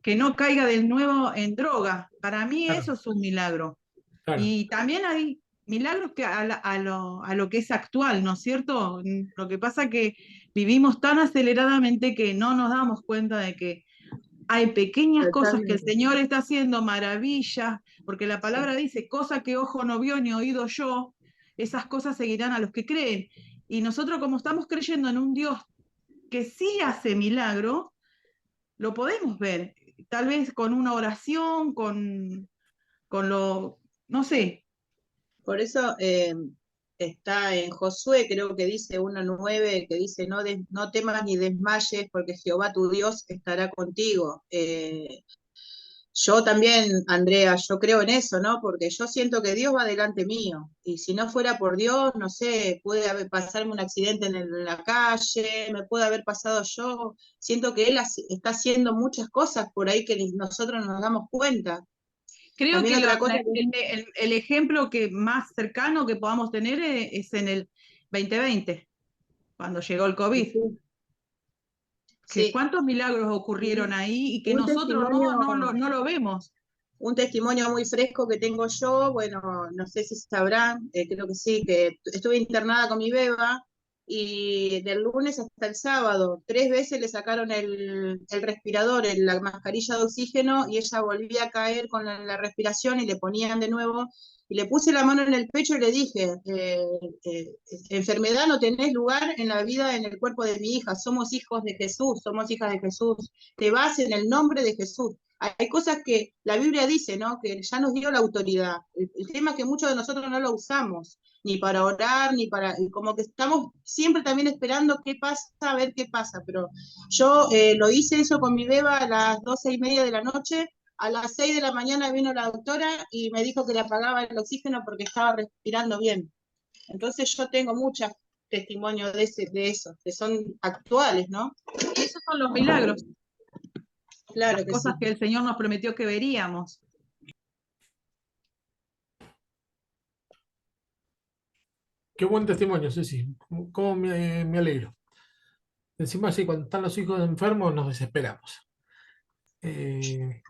que no caiga de nuevo en droga. Para mí Claro, eso es un milagro. claro, Y también hay milagros que a lo que es actual, ¿no es cierto? Lo que pasa es que vivimos tan aceleradamente que no nos damos cuenta de que hay pequeñas cosas que el Totalmente. Señor está haciendo, maravillas, porque la Sí, palabra dice, cosa que ojo no vio ni oído yo, esas cosas seguirán a los que creen. Y nosotros como estamos creyendo en un Dios que sí hace milagro, lo podemos ver, tal vez con una oración, con lo, no sé, por eso está en Josué, creo que dice 1:9, que dice, no temas ni desmayes, porque Jehová tu Dios estará contigo. Yo también, Andrea, yo creo en eso, ¿no? Porque yo siento que Dios va delante mío. Y si no fuera por Dios, no sé, pasarme un accidente en la calle, me puede haber pasado yo. Siento que Él está haciendo muchas cosas por ahí que ni nosotros nos damos cuenta. creo También que otra cosa el ejemplo que más cercano que podamos tener es en el 2020, cuando llegó el COVID, sí, que sí, cuántos milagros ocurrieron un, ahí y que un nosotros testimonio no lo vemos. Un testimonio muy fresco que tengo yo, bueno, no sé si sabrán, creo que sí, que estuve internada con mi beba y del lunes hasta el sábado, 3 veces le sacaron el respirador, la mascarilla de oxígeno y ella volvía a caer con la respiración y le ponían de nuevo. Y le puse la mano en el pecho y le dije, enfermedad no tenés lugar en la vida, en el cuerpo de mi hija, somos hijos de Jesús, somos hijas de Jesús, te vas en el nombre de Jesús. Hay cosas que la Biblia dice, ¿no? Que ya nos dio la autoridad. El tema es que muchos de nosotros no lo usamos, ni para orar, ni para, como que estamos siempre también esperando qué pasa, a ver qué pasa. Pero yo lo hice eso con mi beba a las 12:30 de la noche. A las 6 de la mañana vino la doctora y me dijo que le apagaba el oxígeno porque estaba respirando bien. Entonces yo tengo muchos testimonios de eso, que son actuales, ¿no? Y esos son los milagros, Claro las que sí. cosas que el Señor nos prometió que veríamos. Qué buen testimonio, Ceci. Cómo me alegro. Encima, sí, cuando están los hijos enfermos nos desesperamos. Eh,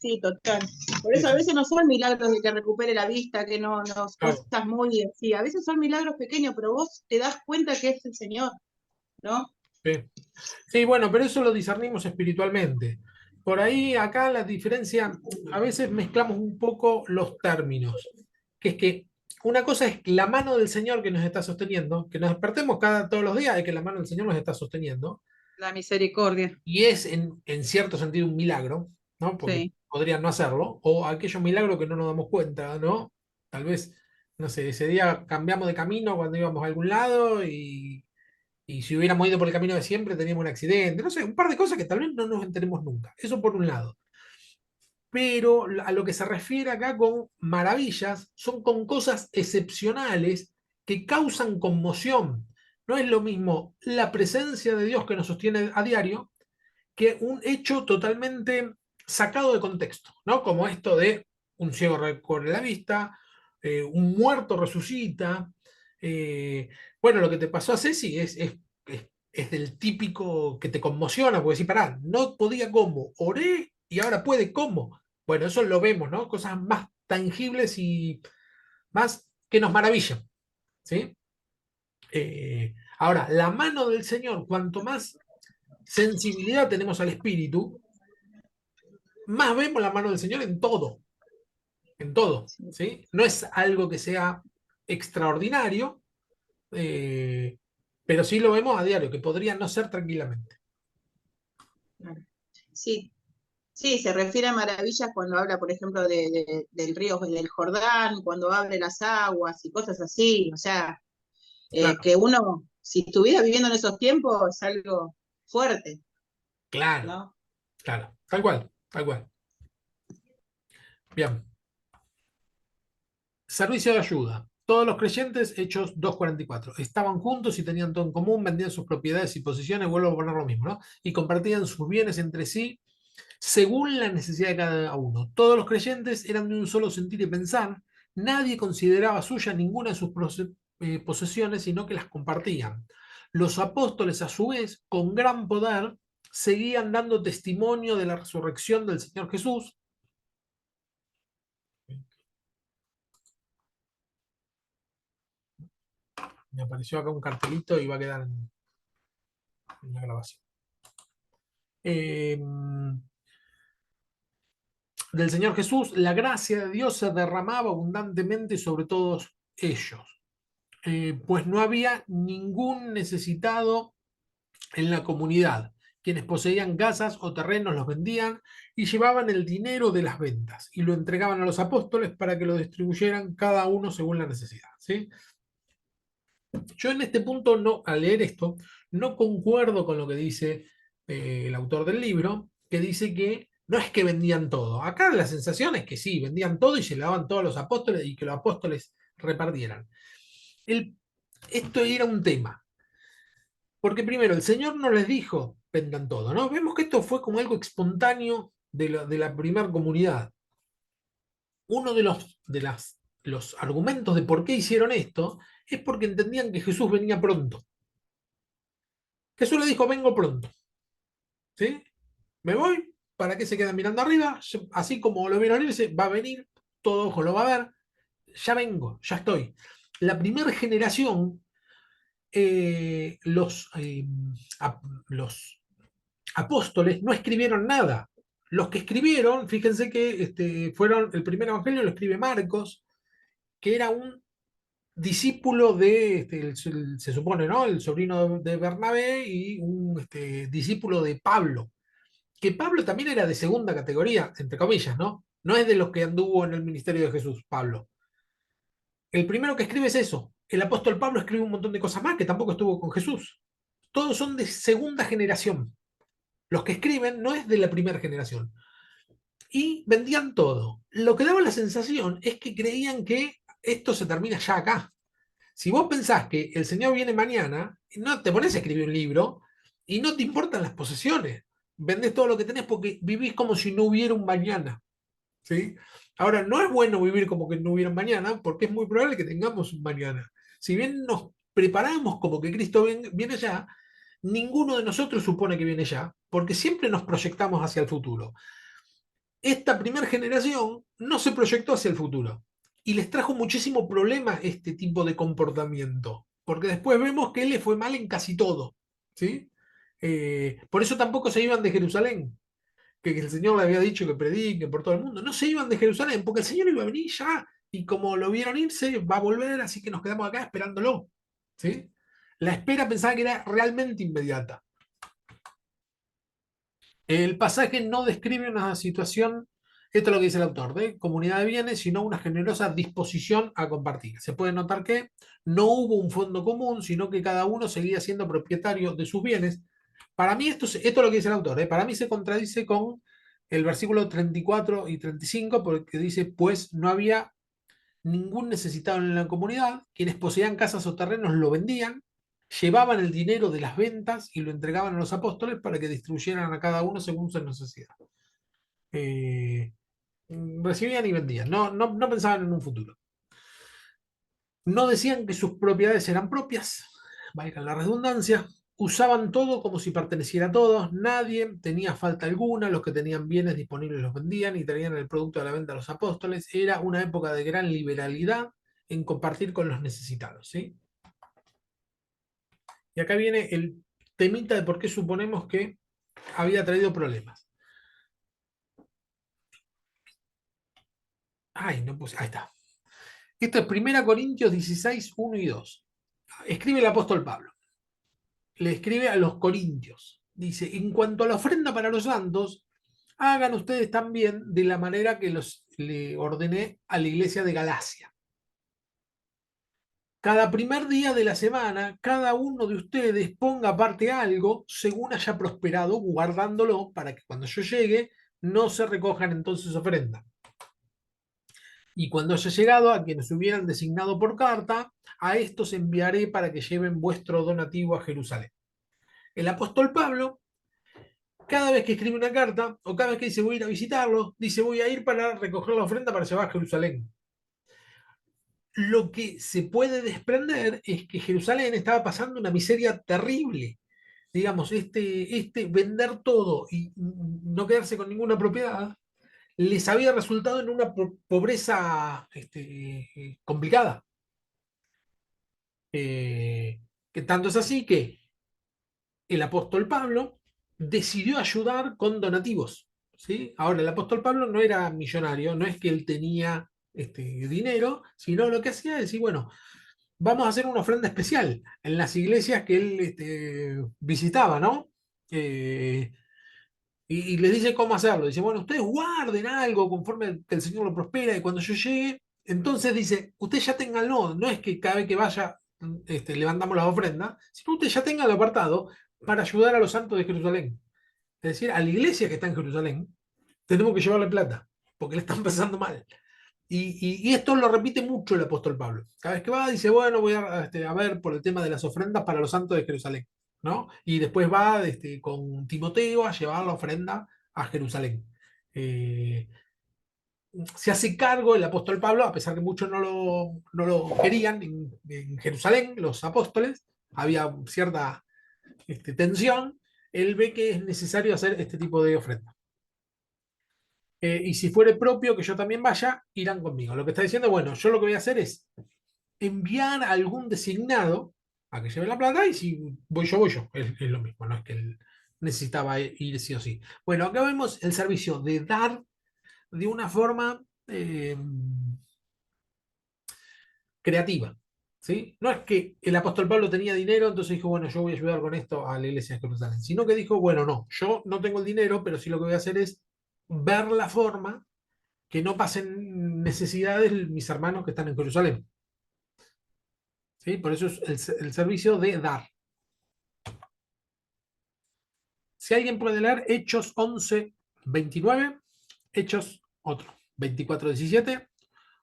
Sí, total. Por sí, eso a sí, veces no son milagros de que recupere la vista, que no, no, claro. cosas muy así. A veces son milagros pequeños, pero vos te das cuenta que es el Señor, ¿no? Sí. Sí, bueno, pero eso lo discernimos espiritualmente. Por ahí, acá la diferencia, a veces mezclamos un poco los términos, que es que una cosa es la mano del Señor que nos está sosteniendo, que nos despertemos todos los días de que la mano del Señor nos está sosteniendo, La misericordia, y es en cierto sentido un milagro, ¿no? Porque sí. podrían no hacerlo, o aquellos milagros que no nos damos cuenta, ¿no? Tal vez, no sé, ese día cambiamos de camino cuando íbamos a algún lado y si hubiéramos ido por el camino de siempre teníamos un accidente, no sé, un par de cosas que tal vez no nos enteremos nunca. Eso por un lado. Pero a lo que se refiere acá con maravillas, son con cosas excepcionales que causan conmoción. No es lo mismo la presencia de Dios que nos sostiene a diario que un hecho totalmente sacado de contexto, ¿no? Como esto de un ciego recobre la vista, un muerto resucita. eh, bueno, lo que te pasó a Ceci es del típico que te conmociona, porque decís, pará, no podía cómo, oré y ahora puede cómo. Bueno, eso lo vemos, ¿no? Cosas más tangibles y más que nos maravillan, ¿sí? Ahora, la mano del Señor, cuanto más sensibilidad tenemos al espíritu, más vemos la mano del Señor en todo, Sí, ¿sí? No es algo que sea extraordinario, eh, pero sí lo vemos a diario, que podría no ser tranquilamente. claro. Sí, sí, se refiere a maravillas cuando habla, por ejemplo, del río del Jordán, cuando abre las aguas y cosas así. O sea, Claro, que uno, si estuviera viviendo en esos tiempos, es algo fuerte, claro, ¿no? claro, tal cual, tal cual. Bien, servicio de ayuda. Todos los creyentes, Hechos 2:44, estaban juntos y tenían todo en común, vendían sus propiedades y posesiones, vuelvo a poner lo mismo, ¿no? Y compartían sus bienes entre sí según la necesidad de cada uno. Todos los creyentes eran de un solo sentir y pensar, nadie consideraba suya ninguna de sus posesiones, sino que las compartían. Los apóstoles, a su vez, con gran poder, seguían dando testimonio de la resurrección del Señor Jesús. Me apareció acá un cartelito y va a quedar en la grabación. Eh, del Señor Jesús, la gracia de Dios se derramaba abundantemente sobre todos ellos, pues no había ningún necesitado en la comunidad. Quienes poseían casas o terrenos los vendían y llevaban el dinero de las ventas y lo entregaban a los apóstoles para que lo distribuyeran cada uno según la necesidad. ¿Sí? Yo en este punto, no, al leer esto, no concuerdo con lo que dice el autor del libro, que dice que no es que vendían todo. Acá la sensación es que sí, vendían todo y se le daban todos los apóstoles y que los apóstoles repartieran. El, esto era un tema. Porque primero, el Señor no les dijo, vendan todo, ¿no? Vemos que esto fue como algo espontáneo de la primera comunidad. Uno los argumentos de por qué hicieron esto es porque entendían que Jesús venía pronto. Jesús le dijo, vengo pronto, ¿sí? Me voy, ¿para qué se quedan mirando arriba? Así como lo vieron irse, va a venir, todo ojo lo va a ver, ya vengo, ya estoy. La primera generación, los apóstoles no escribieron nada. Los que escribieron, fíjense que fueron, el primer evangelio lo escribe Marcos, que era un discípulo de, se supone, ¿no? El sobrino de Bernabé y un discípulo de Pablo, que Pablo también era de segunda categoría, entre comillas, ¿no? No es de los que anduvo en el ministerio de Jesús, Pablo. El primero que escribe es eso. El apóstol Pablo escribe un montón de cosas más que tampoco estuvo con Jesús. Todos son de segunda generación. Los que escriben no es de la primera generación. Y vendían todo. Lo que daba la sensación es que creían que esto se termina ya acá. Si vos pensás que el Señor viene mañana, no te pones a escribir un libro y no te importan las posesiones. Vendés todo lo que tenés porque vivís como si no hubiera un mañana. ¿Sí? Ahora, no es bueno vivir como que no hubiera un mañana porque es muy probable que tengamos un mañana. Si bien nos preparamos como que Cristo viene ya, ninguno de nosotros supone que viene ya, porque siempre nos proyectamos hacia el futuro. Esta primera generación no se proyectó hacia el futuro y les trajo muchísimo problema este tipo de comportamiento, porque después vemos que le fue mal en casi todo, ¿sí? Por eso tampoco se iban de Jerusalén, que el Señor le había dicho que prediquen por todo el mundo. No se iban de Jerusalén, porque el Señor iba a venir ya, y como lo vieron irse, va a volver, así que nos quedamos acá esperándolo, ¿sí? La espera pensaba que era realmente inmediata. El pasaje no describe una situación, esto es lo que dice el autor, de comunidad de bienes, sino una generosa disposición a compartir. Se puede notar que no hubo un fondo común, sino que cada uno seguía siendo propietario de sus bienes. Para mí esto es lo que dice el autor, para mí se contradice con el versículo 34 y 35, porque dice, pues no había ningún necesitado en la comunidad, quienes poseían casas o terrenos lo vendían, llevaban el dinero de las ventas y lo entregaban a los apóstoles para que distribuyeran a cada uno según su necesidad. Eh, Recibían y vendían, no pensaban en un futuro. No decían que sus propiedades eran propias, valga la redundancia, usaban todo como si perteneciera a todos, nadie tenía falta alguna, los que tenían bienes disponibles los vendían y traían el producto de la venta a los apóstoles. Era una época de gran liberalidad en compartir con los necesitados, ¿sí? Y acá viene el temita de por qué suponemos que había traído problemas. Ay, no puse, ahí está. Esto es 1 Corintios 16, 1 y 2. Escribe el apóstol Pablo. Le escribe a los corintios. Dice, en cuanto a la ofrenda para los santos, hagan ustedes también de la manera que le ordené a la iglesia de Galacia. Cada primer día de la semana, cada uno de ustedes ponga aparte algo según haya prosperado, guardándolo para que cuando yo llegue no se recojan entonces ofrendas. Y cuando haya llegado a quienes hubieran designado por carta, a estos enviaré para que lleven vuestro donativo a Jerusalén. El apóstol Pablo, cada vez que escribe una carta, o cada vez que dice voy a ir a visitarlo, dice voy a ir para recoger la ofrenda para llevar a Jerusalén. Lo que se puede desprender es que Jerusalén estaba pasando una miseria terrible. Digamos, este vender todo y no quedarse con ninguna propiedad les había resultado en una pobreza complicada. Que tanto es así que el apóstol Pablo decidió ayudar con donativos, ¿sí? Ahora, el apóstol Pablo no era millonario, no es que él tenía dinero, sino lo que hacía es decir, bueno, vamos a hacer una ofrenda especial en las iglesias que él visitaba, ¿no? Eh, y les dice cómo hacerlo. Dice, bueno, ustedes guarden algo conforme que el Señor lo prospera y cuando yo llegue, entonces dice, ustedes ya tenganlo, no es que cada vez que vaya levantamos la ofrenda, sino ustedes ya tengan lo apartado para ayudar a los santos de Jerusalén. Es decir, a la iglesia que está en Jerusalén, tenemos que llevarle plata, porque le están pasando mal. Y esto lo repite mucho el apóstol Pablo. Cada vez que va, dice, bueno, voy a ver por el tema de las ofrendas para los santos de Jerusalén, ¿no? Y después va con Timoteo a llevar la ofrenda a Jerusalén. Eh, Se hace cargo el apóstol Pablo, a pesar que muchos no lo querían en Jerusalén, los apóstoles, había cierta tensión, él ve que es necesario hacer este tipo de ofrenda. Y si fuere propio que yo también vaya, irán conmigo. Lo que está diciendo, bueno, yo lo que voy a hacer es enviar a algún designado a que lleve la plata y si voy yo. Es lo mismo, no es que él necesitaba ir sí o sí. Bueno, acá vemos el servicio de dar de una forma creativa. ¿Sí? No es que el apóstol Pablo tenía dinero, entonces dijo, bueno, yo voy a ayudar con esto a la iglesia de Jerusalén, sino que dijo, bueno, no, yo no tengo el dinero, pero sí lo que voy a hacer es ver la forma que no pasen necesidades mis hermanos que están en Jerusalén. ¿Sí? Por eso es el servicio de dar. Si alguien puede leer Hechos 11, 29, Hechos otro, 24, 17,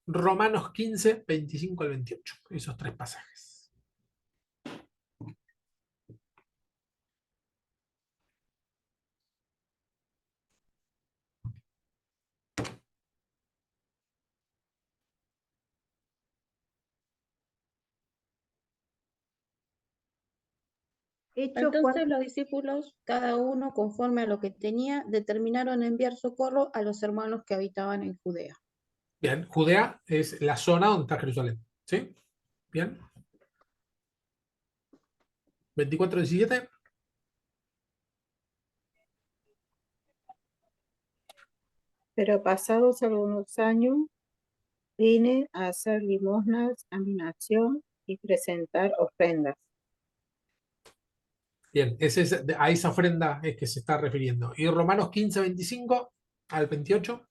Romanos 15, 25 al 28. Esos tres pasajes. Hechos 4. Entonces los discípulos, cada uno conforme a lo que tenía, determinaron enviar socorro a los hermanos que habitaban en Judea. Bien, Judea es la zona donde está Jerusalén. ¿Sí? Bien. 24:17. Pero pasados algunos años, vine a hacer limosnas a mi nación y presentar ofrendas. Bien, a esa ofrenda es que se está refiriendo. Y Romanos 15:25 al 28.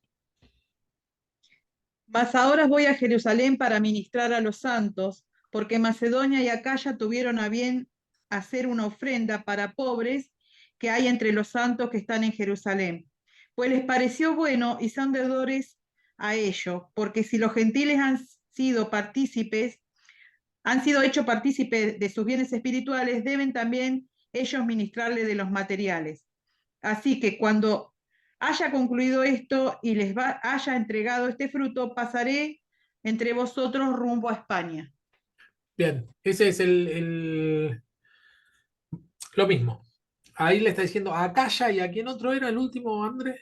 Mas ahora voy a Jerusalén para ministrar a los santos, porque Macedonia y Acaya tuvieron a bien hacer una ofrenda para pobres que hay entre los santos que están en Jerusalén. Pues les pareció bueno y son deudores a ello, porque si los gentiles han sido hechos partícipes de sus bienes espirituales, deben también ellos ministrarle de los materiales. Así que cuando haya concluido esto y haya entregado este fruto, pasaré entre vosotros rumbo a España. Bien, ese es lo mismo. Ahí le está diciendo a Acaya y a quién otro era el último, Andrés.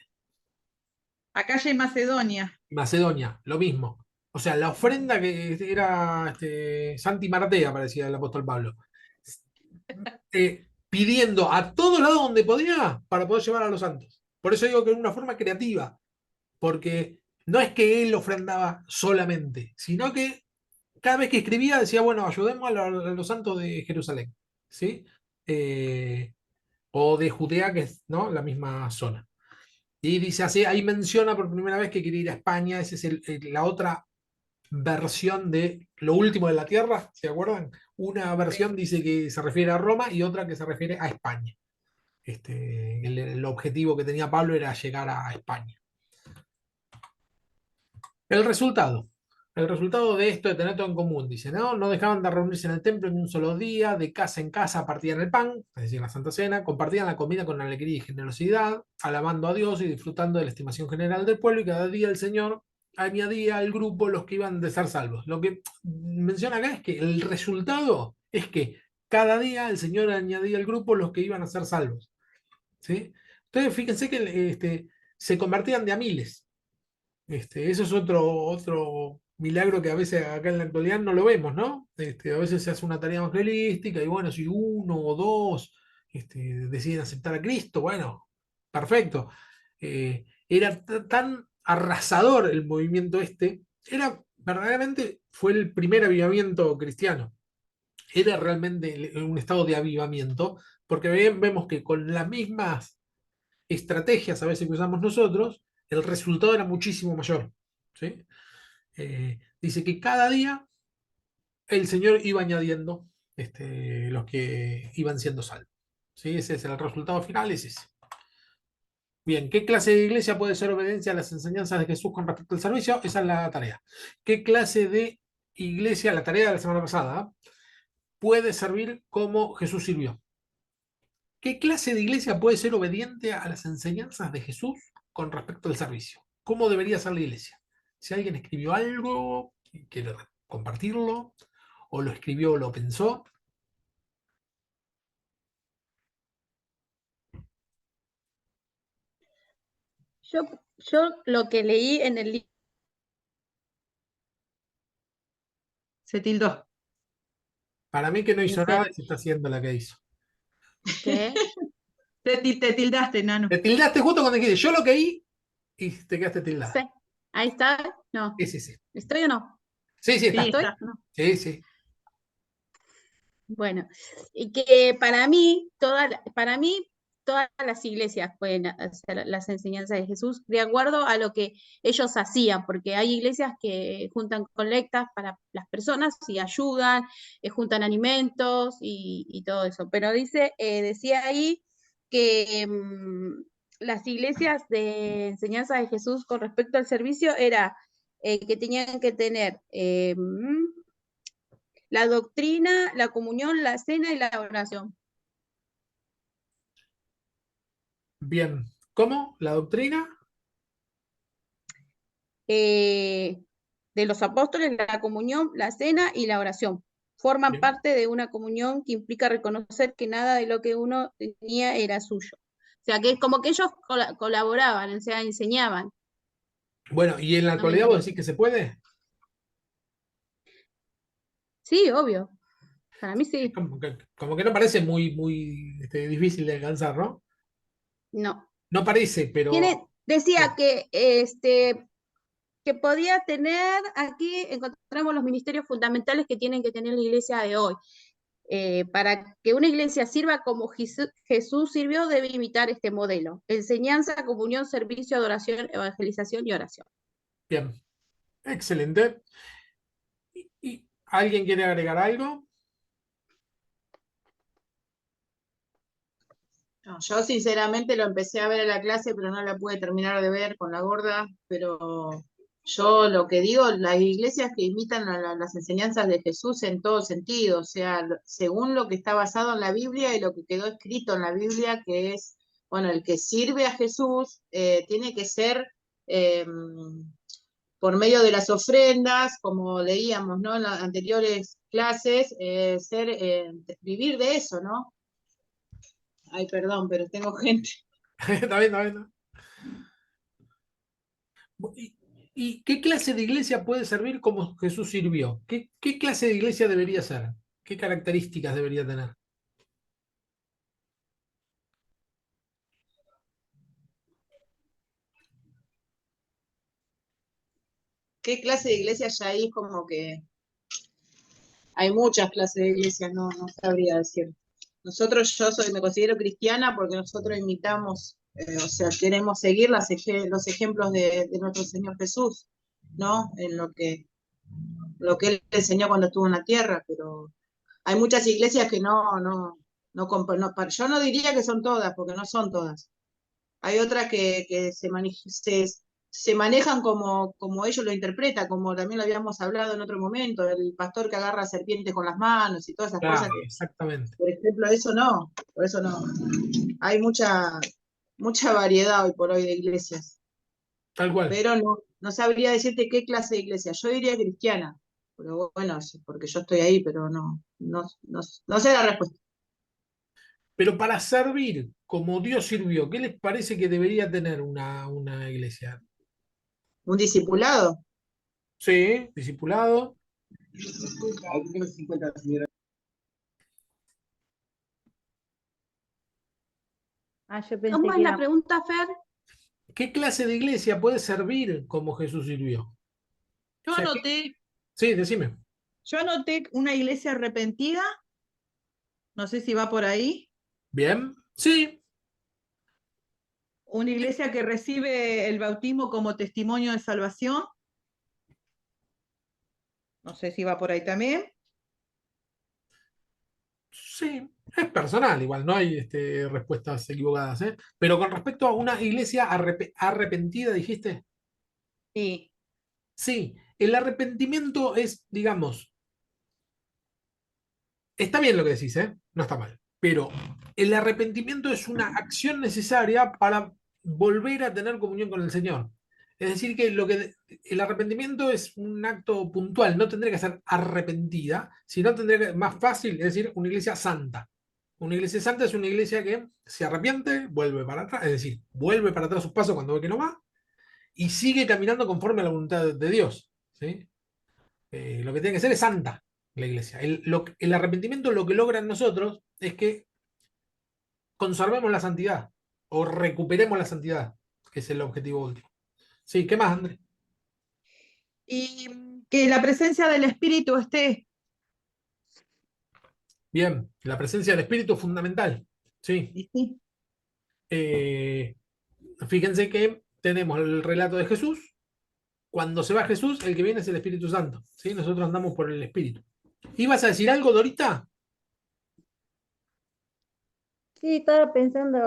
Acaya y Macedonia. Macedonia, lo mismo. O sea, la ofrenda que era Santi Maratea, parecía el apóstol Pablo. Pidiendo a todos lados donde podía para poder llevar a los santos. Por eso digo que es una forma creativa, porque no es que él ofrendaba solamente, sino que cada vez que escribía decía, bueno, ayudemos a los santos de Jerusalén, ¿sí? O de Judea, que es, ¿no?, la misma zona. Y dice así, ahí menciona por primera vez que quiere ir a España. Esa es la otra versión de lo último de la tierra, ¿se acuerdan? Una versión dice que se refiere a Roma y otra que se refiere a España. El objetivo que tenía Pablo era llegar a España. El resultado. El resultado de esto de tener todo en común, dice, ¿no? No dejaban de reunirse en el templo ni un solo día, de casa en casa partían el pan, es decir, la Santa Cena, compartían la comida con alegría y generosidad, alabando a Dios y disfrutando de la estimación general del pueblo, y cada día el Señor añadía al grupo los que iban de ser salvos. Lo que menciona acá es que el resultado es que cada día el Señor añadía al grupo los que iban a ser salvos. ¿Sí? Entonces, fíjense que se convertían de a miles. Eso es otro milagro que a veces acá en la actualidad no lo vemos, ¿no? A veces se hace una tarea evangelística y bueno, si uno o dos deciden aceptar a Cristo, bueno, perfecto. Era tan arrasador el movimiento verdaderamente fue el primer avivamiento cristiano. Era realmente un estado de avivamiento, porque vemos que con las mismas estrategias a veces que usamos nosotros, el resultado era muchísimo mayor. ¿Sí? Dice que cada día el Señor iba añadiendo los que iban siendo salvos. ¿Sí? Ese es el resultado final, es ese. Bien, ¿qué clase de iglesia puede ser obediencia a las enseñanzas de Jesús con respecto al servicio? Esa es la tarea. ¿Qué clase de iglesia, la tarea de la semana pasada, puede servir como Jesús sirvió? ¿Qué clase de iglesia puede ser obediente a las enseñanzas de Jesús con respecto al servicio? ¿Cómo debería ser la iglesia? Si alguien escribió algo y quiere compartirlo, o lo escribió o lo pensó. Yo lo que leí en el libro. Se tildó. Para mí que no hizo Dice- nada y se está haciendo la que hizo. ¿Qué? Te tildaste, Nano. Te tildaste justo cuando dijiste, yo lo que vi, y te quedaste tildada. Sí. Ahí está. No. Sí, sí, sí. ¿Estoy o no? Sí, sí, está. Sí, ¿Estoy? está. No. Sí, sí. Bueno, y que para mí todas las iglesias pueden hacer las enseñanzas de Jesús de acuerdo a lo que ellos hacían, porque hay iglesias que juntan colectas para las personas y ayudan, juntan alimentos y todo eso. Pero decía ahí que las iglesias de enseñanza de Jesús con respecto al servicio era que tenían que tener la doctrina, la comunión, la cena y la oración. Bien. ¿Cómo? ¿La doctrina? De los apóstoles, la comunión, la cena y la oración. Forman Bien. parte de una comunión que implica reconocer que nada de lo que uno tenía era suyo. O sea, que es como que ellos colaboraban, o sea, enseñaban. Bueno, ¿y en la No me actualidad vos entiendo. decís que se puede? Sí, obvio. Para mí Sí, sí. como que no parece muy difícil de alcanzar, ¿no? No. No parece, pero... Decía Bien. que podía tener, aquí encontramos los ministerios fundamentales que tienen que tener la iglesia de hoy. Para que una iglesia sirva como Jesús sirvió, debe imitar este modelo: enseñanza, comunión, servicio, adoración, evangelización y oración. Bien. Excelente. ¿Y alguien quiere agregar algo? No, yo sinceramente lo empecé a ver en la clase, pero no la pude terminar de ver con la gorda, pero yo lo que digo, las iglesias que imitan las enseñanzas de Jesús en todo sentido, o sea, según lo que está basado en la Biblia y lo que quedó escrito en la Biblia, que es, bueno, el que sirve a Jesús tiene que ser eh, por medio de las ofrendas, como leíamos, ¿no? En las anteriores clases, vivir de eso, ¿no? Ay, perdón, pero tengo gente. Está bien, está bien. ¿Y, y qué clase de iglesia puede servir como Jesús sirvió? ¿Qué clase de iglesia debería ser? ¿Qué características debería tener? ¿Qué clase de iglesia ya hay? Como que hay muchas clases de iglesias, no sabría decir. Me considero cristiana porque nosotros imitamos, o sea, queremos seguir los ejemplos de nuestro Señor Jesús, ¿no? En lo que Él enseñó cuando estuvo en la tierra, pero hay muchas iglesias que yo no diría que son todas, porque no son todas. Hay otras que se manejan como ellos lo interpretan, como también lo habíamos hablado en otro momento, el pastor que agarra serpientes con las manos y todas esas Claro, cosas que, exactamente. por ejemplo, por eso no. Hay mucha variedad hoy por hoy de iglesias, Tal cual. pero no sabría decirte qué clase de iglesia. Yo diría cristiana, pero bueno, sí, porque yo estoy ahí, pero no sé la respuesta. Pero para servir como Dios sirvió, ¿qué les parece que debería tener una iglesia? Un discipulado. Sí, discipulado. Ah, yo pensé ¿Cómo es que la era, pregunta, Fer? ¿Qué clase de iglesia puede servir como Jesús sirvió? O Yo sea, anoté, sí, decime. yo anoté una iglesia arrepentida, no sé si va por ahí, Bien. Sí, una iglesia que recibe el bautismo como testimonio de salvación, no sé si va por ahí también. sí. Es personal, igual, no hay respuestas equivocadas, ¿eh? Pero con respecto a una iglesia arrepentida, dijiste. Sí. Sí, el arrepentimiento es, digamos, está bien lo que decís, ¿eh? No está mal. Pero el arrepentimiento es una acción necesaria para volver a tener comunión con el Señor. Es decir, que el arrepentimiento es un acto puntual, no tendría que ser arrepentida, sino tendría que más fácil, es decir, una iglesia santa. Una iglesia santa es una iglesia que se arrepiente, vuelve para atrás, es decir, vuelve para atrás sus pasos cuando ve que no va y sigue caminando conforme a la voluntad de Dios. ¿Sí? Lo que tiene que ser es santa la iglesia. El arrepentimiento lo que logra en nosotros es que conservemos la santidad o recuperemos la santidad, que es el objetivo último. Sí, ¿qué más, Andrés? Y que la presencia del Espíritu esté. Bien, la presencia del Espíritu es fundamental. Sí. Y sí. Eh, Fíjense que tenemos el relato de Jesús. Cuando se va Jesús, el que viene es el Espíritu Santo. ¿Sí? Nosotros andamos por el Espíritu. ¿Ibas a decir algo, Dorita? sí, estaba pensando,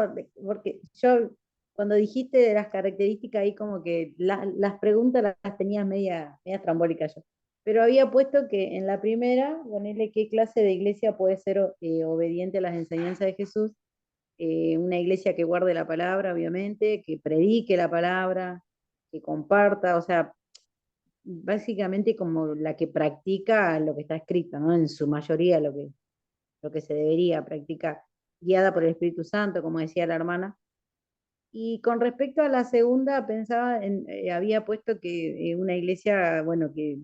porque yo cuando dijiste de las características ahí como que las preguntas las tenía media trambólicas yo. Pero había puesto que en la primera, ponerle qué clase de iglesia puede ser obediente a las enseñanzas de Jesús, una iglesia que guarde la palabra, obviamente, que predique la palabra, que comparta, o sea, básicamente como la que practica lo que está escrito, ¿no? En su mayoría lo que se debería practicar, guiada por el Espíritu Santo, como decía la hermana. Y con respecto a la segunda, pensaba había puesto que una iglesia, bueno, que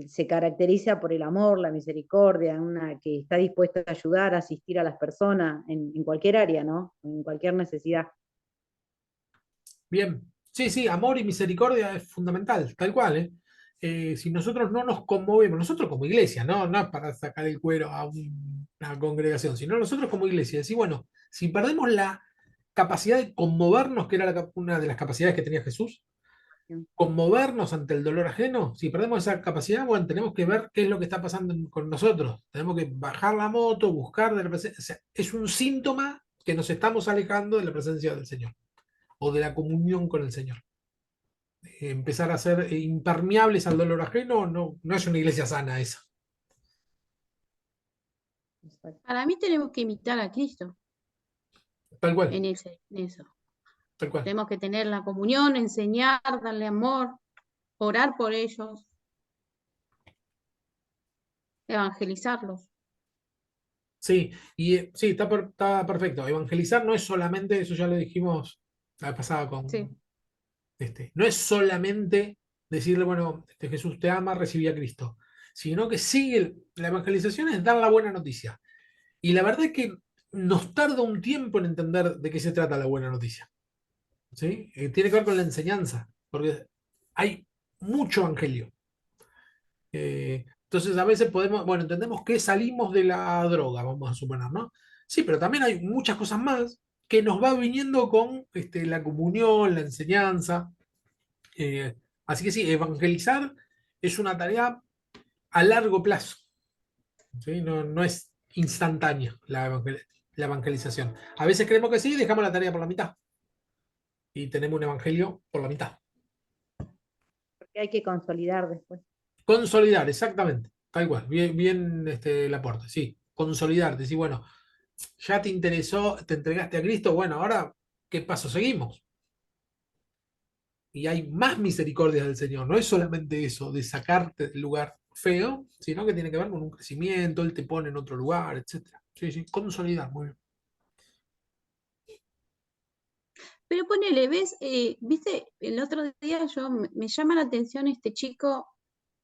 se caracteriza por el amor, la misericordia, una que está dispuesta a ayudar, a asistir a las personas en cualquier área, ¿no? En cualquier necesidad. Bien, sí, sí, amor y misericordia es fundamental, tal cual, ¿eh? Si nosotros no nos conmovemos, nosotros como iglesia, no es para sacar el cuero a una congregación, sino nosotros como iglesia, decir, bueno, si perdemos la capacidad de conmovernos, que era una de las capacidades que tenía Jesús, conmovernos ante el dolor ajeno, si perdemos esa capacidad, bueno, tenemos que ver qué es lo que está pasando con nosotros, tenemos que bajar la moto, buscar de la presencia, o sea, es un síntoma que nos estamos alejando de la presencia del Señor o de la comunión con el Señor. Empezar a ser impermeables al dolor ajeno no es una iglesia sana esa. Para mí tenemos que imitar a Cristo Tal cual, en eso. tal cual. Tenemos que tener la comunión, enseñar, darle amor, orar por ellos, evangelizarlos. Sí, y sí, está perfecto. Evangelizar no es solamente, eso ya lo dijimos la vez pasada Sí. no es solamente decirle, bueno, Jesús te ama, recibí a Cristo, sino que sigue, la evangelización es dar la buena noticia. Y la verdad es que nos tarda un tiempo en entender de qué se trata la buena noticia. ¿Sí? Tiene que ver con la enseñanza, porque hay mucho evangelio. Entonces a veces podemos, bueno, entendemos que salimos de la droga, vamos a suponer, ¿no? Sí, pero también hay muchas cosas más que nos va viniendo con la comunión, la enseñanza. Eh, Así que sí, evangelizar es una tarea a largo plazo, ¿sí? No es instantánea la evangelización. A veces creemos que sí y dejamos la tarea por la mitad. Y tenemos un evangelio por la mitad. Porque hay que consolidar después. Consolidar, exactamente. Tal cual. Bien, bien el aporte, sí. Consolidar, decir, bueno, ya te interesó, te entregaste a Cristo, bueno, ahora, ¿qué paso seguimos? Y hay más misericordia del Señor. No es solamente eso, de sacarte del lugar feo, sino que tiene que ver con un crecimiento, Él te pone en otro lugar, etcétera. Sí, sí, consolidar, muy bien. Pero ponele, ¿ves? ¿Viste? El otro día me llama la atención este chico,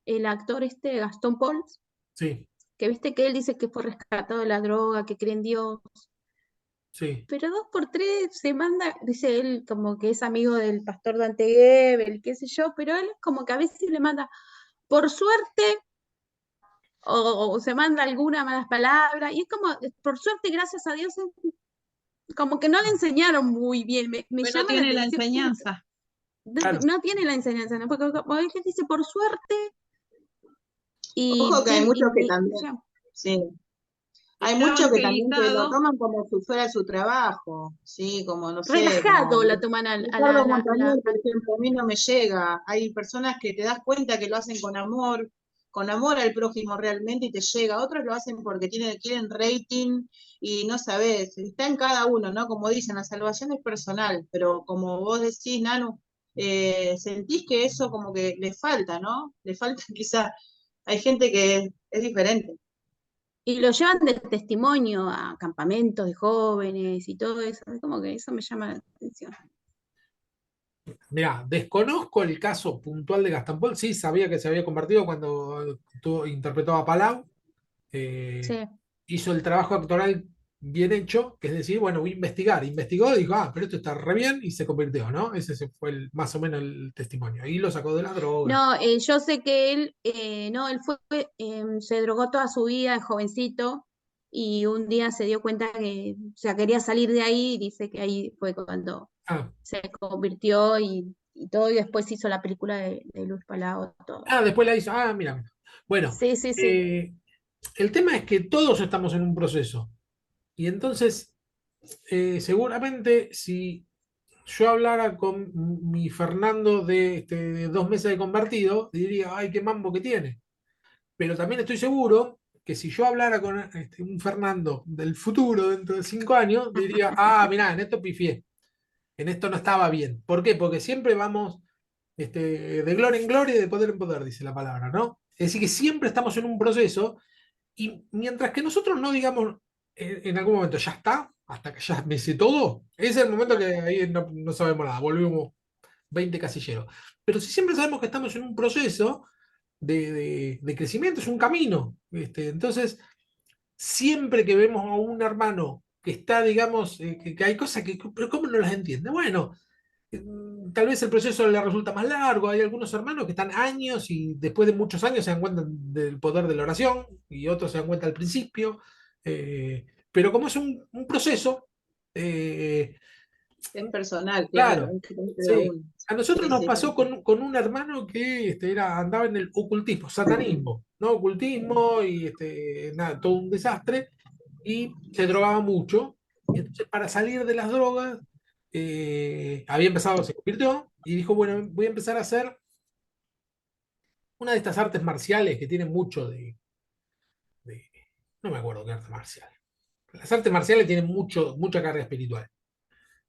el actor Gastón Pauls, Sí, que viste que él dice que fue rescatado de la droga, que cree en Dios, sí. pero dos por tres se manda, dice él como que es amigo del pastor Dante Gebel, qué sé yo, pero él como que a veces le manda, por suerte, o se manda alguna malas palabras, y es como, por suerte, gracias a Dios, como que no le enseñaron muy bien, me Pues no llama la tiene la atención. enseñanza. Claro. No tiene la enseñanza, ¿no? Porque como él dice, por suerte, y, Ojo que hay muchos que y- también, ya. sí, hay Está muchos que también que lo evangelizado. toman como si fuera su trabajo, sí, como no sé, Relajado como la toman Ricardo Montaner, por ejemplo, a mí no me llega. Hay personas que te das cuenta que lo hacen con amor al prójimo realmente y te llega. Otros lo hacen porque quieren rating y no sabes, está en cada uno, ¿no? Como dicen, la salvación es personal, pero como vos decís, Nanu, sentís que eso como que le falta, ¿no? Le falta quizá, hay gente que es diferente. Y lo llevan de testimonio a campamentos de jóvenes y todo eso. Es como que eso me llama la atención. Mirá, desconozco el caso puntual de Gastón Paul, sí sabía que se había convertido cuando interpretó a Palau, Sí. hizo el trabajo actoral bien hecho, que es decir, bueno, voy a investigar, investigó y dijo, pero esto está re bien y se convirtió, ¿no? Ese fue más o menos el testimonio, ahí lo sacó de la droga. No, yo sé que él, no, él se drogó toda su vida, es jovencito, y un día se dio cuenta que, o sea, quería salir de ahí, y dice que ahí fue cuando Ah, se convirtió y todo, y después hizo la película de Luis Palau, todo. Después la hizo, mira. Bueno, Sí, sí, sí. eh, el tema es que todos estamos en un proceso. Y entonces, seguramente si yo hablara con mi Fernando de 2 meses de convertido, diría, ay, qué mambo que tiene. Pero también estoy seguro que si yo hablara con un Fernando del futuro, dentro de 5 años, diría, mirá, en esto pifié, en esto no estaba bien. ¿Por qué? Porque siempre vamos de gloria en gloria y de poder en poder, dice la palabra, ¿no? Es decir, que siempre estamos en un proceso y mientras que nosotros no digamos en algún momento, ya está, hasta que ya me sé todo, ese es el momento que ahí no sabemos nada, volvemos 20 casilleros. Pero si siempre sabemos que estamos en un proceso de crecimiento, es un camino. Entonces, siempre que vemos a un hermano que está, digamos, que hay cosas pero ¿cómo no las entiende? Bueno, tal vez el proceso le resulta más largo. Hay algunos hermanos que están años y después de muchos años se dan cuenta del poder de la oración y otros se dan cuenta al principio. Pero como es un proceso, Es personal, claro, claro, es de cada sí. uno. A nosotros Sí, nos sí, pasó con un hermano que andaba en el ocultismo, satanismo, ¿no? Ocultismo y nada, todo un desastre, y se drogaba mucho. Y entonces, para salir de las drogas, había empezado, se convirtió y dijo, bueno, voy a empezar a hacer una de estas artes marciales que tienen mucho de- no me acuerdo qué arte marcial. Las artes marciales tienen mucha carga espiritual.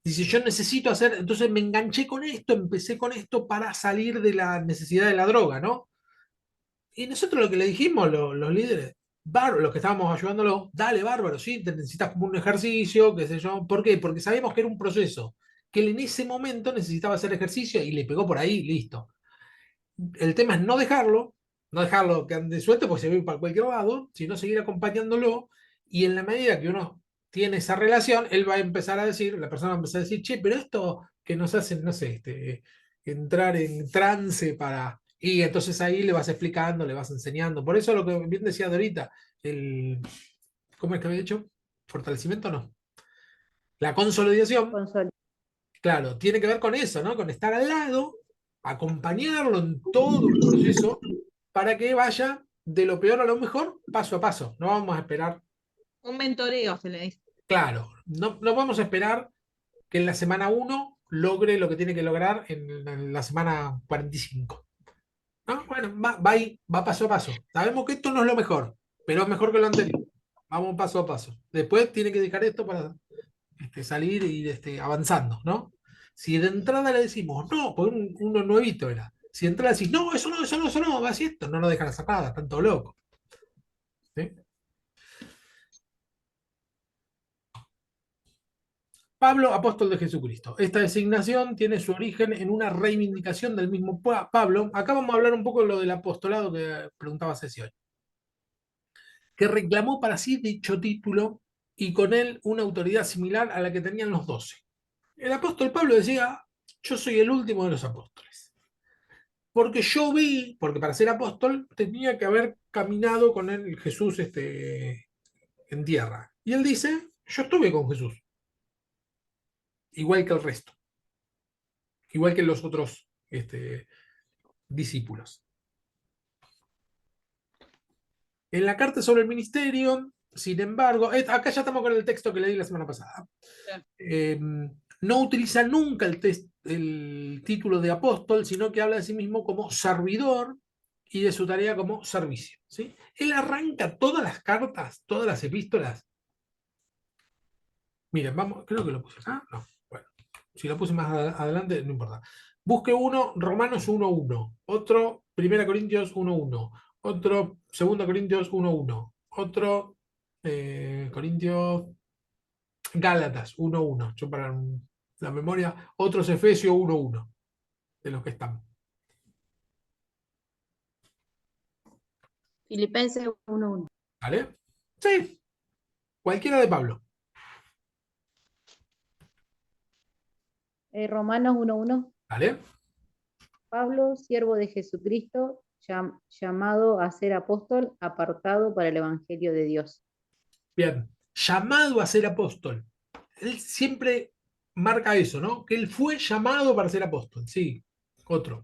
Dice, yo necesito hacer, entonces me enganché con esto, empecé con esto para salir de la necesidad de la droga, ¿no? Y nosotros lo que le dijimos, los líderes, bárbaro, los que estábamos ayudándolo, dale, bárbaro, sí, te necesitas como un ejercicio, qué sé yo. ¿Por qué? Porque sabíamos que era un proceso, que él en ese momento necesitaba hacer ejercicio y le pegó por ahí, listo. El tema es no dejarlo que ande suelto porque se ve para cualquier lado, sino seguir acompañándolo y en la medida que uno tiene esa relación, él va a empezar a decir, la persona va a empezar a decir, che, pero esto que nos hacen, no sé, entrar en trance para... Y entonces ahí le vas explicando, le vas enseñando. Por eso lo que bien decía Dorita, ¿cómo es que había dicho? Fortalecimiento no. La consolidación. Consol- Claro, tiene que ver con eso, ¿no? Con estar al lado, acompañarlo en todo el proceso para que vaya de lo peor a lo mejor, paso a paso. No vamos a esperar, Un mentoreo se le dice. claro, no vamos a esperar que en la semana 1 logre lo que tiene que lograr en la semana 45. ¿No? Bueno, va ahí, va paso a paso. Sabemos que esto no es lo mejor, pero es mejor que lo anterior. Vamos paso a paso. Después tiene que dejar esto para salir e ir avanzando, ¿no? Si de entrada le decimos, no, pues uno nuevito era. Si de entrada decís, no, eso no, eso no, eso no, va así esto, no nos dejan la sacada, tanto loco. ¿Sí? Pablo, apóstol de Jesucristo. Esta designación tiene su origen en una reivindicación del mismo Pablo. Acá vamos a hablar un poco de lo del apostolado que preguntaba Ceci hoy, que reclamó para sí dicho título y con él una autoridad similar a la que tenían los 12. El apóstol Pablo decía, yo soy el último de los apóstoles. Porque yo vi, porque para ser apóstol tenía que haber caminado con el Jesús en tierra. Y él dice, yo estuve con Jesús, igual que el resto, igual que los otros discípulos. En la carta sobre el ministerio, sin embargo, acá ya estamos con el texto que leí la semana pasada. No utiliza nunca el título de apóstol, sino que habla de sí mismo como servidor y de su tarea como servicio. ¿Sí? Él arranca todas las cartas, todas las epístolas. Miren, vamos, creo que lo puse acá. No, bueno, si lo puse más adelante, no importa. Busque uno, Romanos 1:1, otro, 1 Corintios 1:1, otro, 2 Corintios 1:1, otro, Corintios, Gálatas 1:1. Yo para la memoria, otros Efesios 1:1, de los que están. Filipenses 1:1. ¿Vale? Sí, cualquiera de Pablo. Romanos 1:1. ¿Vale? Pablo, siervo de Jesucristo, llamado a ser apóstol, apartado para el Evangelio de Dios. Bien. Llamado a ser apóstol. Él siempre marca eso, ¿no? Que él fue llamado para ser apóstol. Sí, otro.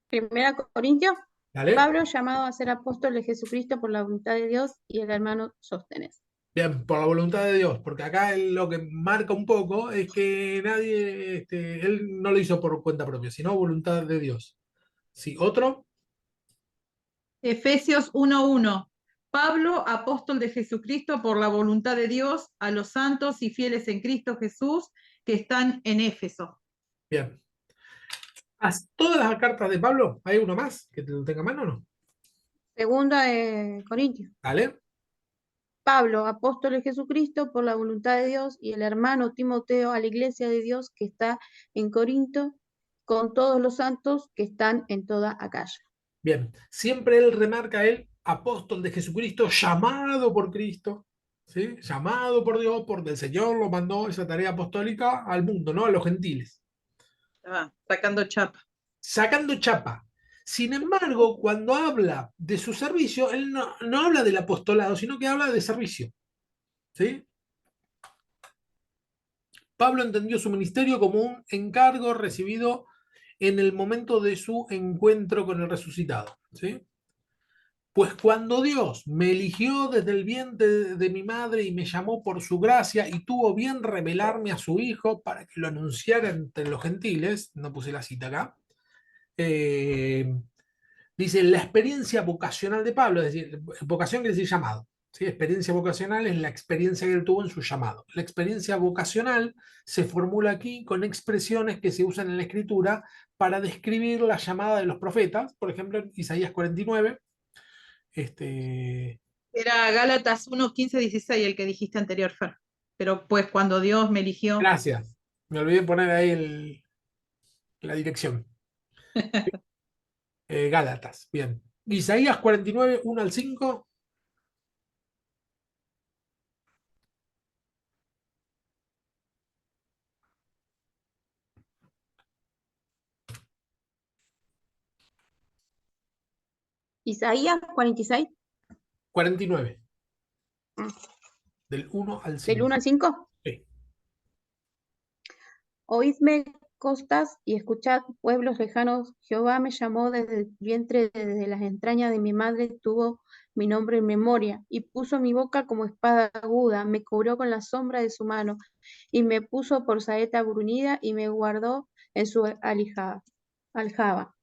Primera Corintios, ¿Vale? Pablo llamado a ser apóstol de Jesucristo por la voluntad de Dios y el hermano Sóstenes. Bien, por la voluntad de Dios, porque acá él lo que marca un poco es que nadie, él no lo hizo por cuenta propia, sino voluntad de Dios. Sí, otro. Efesios 1:1. Pablo, apóstol de Jesucristo por la voluntad de Dios, a los santos y fieles en Cristo Jesús que están en Éfeso. Bien. Haz todas las cartas de Pablo. ¿Hay uno más que te lo tenga a mano o no? Segunda de Corintios. ¿Vale? Pablo, apóstol de Jesucristo, por la voluntad de Dios, y el hermano Timoteo a la iglesia de Dios que está en Corinto, con todos los santos que están en toda Acaya. Bien. Siempre él remarca el apóstol de Jesucristo, llamado por Cristo, ¿sí? Llamado por Dios, porque el Señor lo mandó esa tarea apostólica al mundo, ¿no? A los gentiles. Sacando chapa. Sacando chapa. Sin embargo, cuando habla de su servicio, él no habla del apostolado, sino que habla de servicio. ¿Sí? Pablo entendió su ministerio como un encargo recibido en el momento de su encuentro con el resucitado. ¿Sí? Pues cuando Dios me eligió desde el vientre de mi madre y me llamó por su gracia y tuvo bien revelarme a su Hijo para que lo anunciara entre los gentiles, no puse la cita acá, eh, dice la experiencia vocacional de Pablo, es decir, vocación quiere decir llamado. ¿Sí? Experiencia vocacional es la experiencia que él tuvo en su llamado. La experiencia vocacional se formula aquí con expresiones que se usan en la escritura para describir la llamada de los profetas, por ejemplo, en Isaías 49. Era Gálatas 1, 15, 16 el que dijiste anterior, Fer. Pero pues cuando Dios me eligió. Gracias. Me olvidé poner ahí la dirección. Gálatas, bien. Isaías 49, 1 al 5. Isaías 46, 49, mm, del 1 al del 5. 1 al 5. Sí. Oídme costas y escuchad pueblos lejanos. Jehová me llamó desde el vientre, desde las entrañas de mi madre tuvo mi nombre en memoria, y puso mi boca como espada aguda, me cubrió con la sombra de su mano, y me puso por saeta bruñida, y me guardó en su aljaba.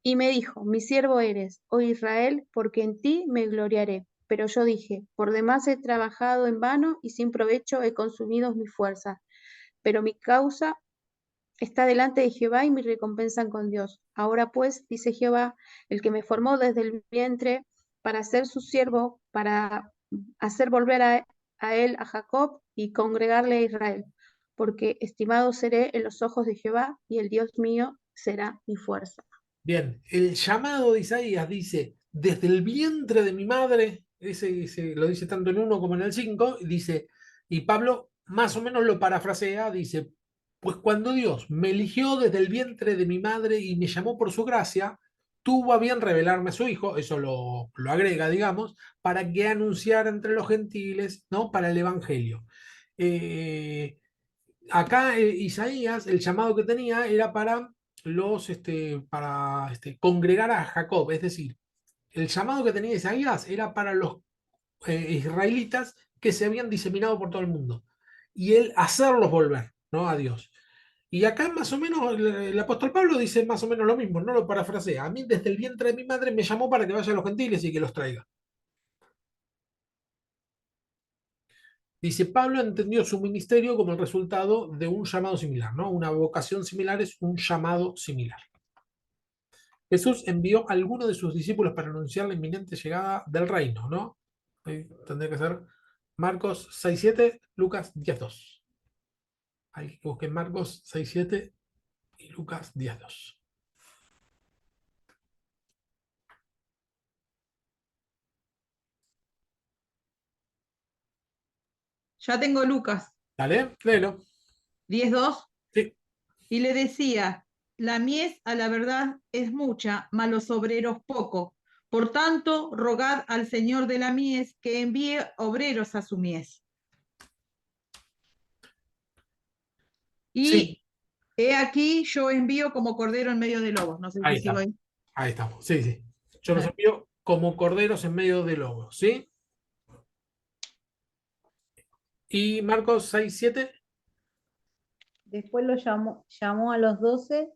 Y me dijo, mi siervo eres, oh Israel, porque en ti me gloriaré. Pero yo dije, por demás he trabajado en vano, y sin provecho he consumido mi fuerza. Pero mi causa está delante de Jehová y mi recompensa con Dios. Ahora pues, dice Jehová, el que me formó desde el vientre para ser su siervo, para hacer volver a él a Jacob y congregarle a Israel, porque estimado seré en los ojos de Jehová y el Dios mío será mi fuerza. Bien. El llamado de Isaías dice, desde el vientre de mi madre, ese lo dice tanto en 1 como en el 5, y dice, y Pablo más o menos lo parafrasea, dice, pues cuando Dios me eligió desde el vientre de mi madre y me llamó por su gracia, tuvo a bien revelarme a su Hijo, eso lo agrega, digamos, para que anunciara entre los gentiles, ¿no? Para el Evangelio. Eh, Acá Isaías, el llamado que tenía era para congregar a Jacob, es decir, el llamado que tenía Isaías era para los israelitas que se habían diseminado por todo el mundo y él hacerlos volver, ¿no? A Dios. Y acá más o menos el apóstol Pablo dice más o menos lo mismo, no lo parafrasea. A mí desde el vientre de mi madre me llamó para que vaya a los gentiles y que los traiga. Dice, Pablo entendió su ministerio como el resultado de un llamado similar, ¿no? Una vocación similar es un llamado similar. Jesús envió a algunos de sus discípulos para anunciar la inminente llegada del reino, ¿no? Tendría que ser Marcos 6:7, Lucas 10:2. Hay que buscar Marcos 6:7 y Lucas 10:2. Ya tengo Lucas Dale, léelo. 10:2. Sí. Y le decía, la mies a la verdad es mucha, mas los obreros poco. Por tanto, rogad al Señor de la mies que envíe obreros a su mies. Sí, Y he aquí, yo envío como cordero en medio de lobos. No sé ahí si sigo estamos. ahí. Ahí estamos. Sí, sí. Yo los envío como corderos en medio de lobos, ¿sí? Y Marcos 6:7. Después llamó a los 12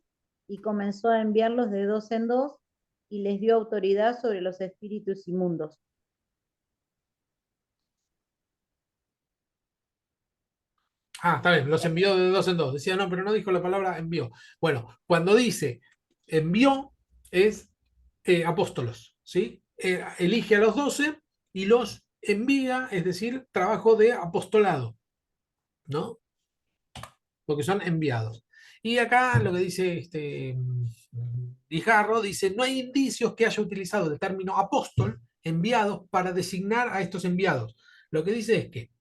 y comenzó a enviarlos de dos en dos y les dio autoridad sobre los espíritus inmundos. Ah, está bien, los envió de dos en dos. Decía, no, pero no dijo la palabra envió. Bueno, cuando dice envió es apóstolos, ¿sí? Elige a los 12 y los envía, es decir, trabajo de apostolado, ¿no? Porque son enviados. Y acá lo que dice Guijarro, dice, no hay indicios que haya utilizado el término apóstol, enviados, para designar a estos enviados. Lo que dice es que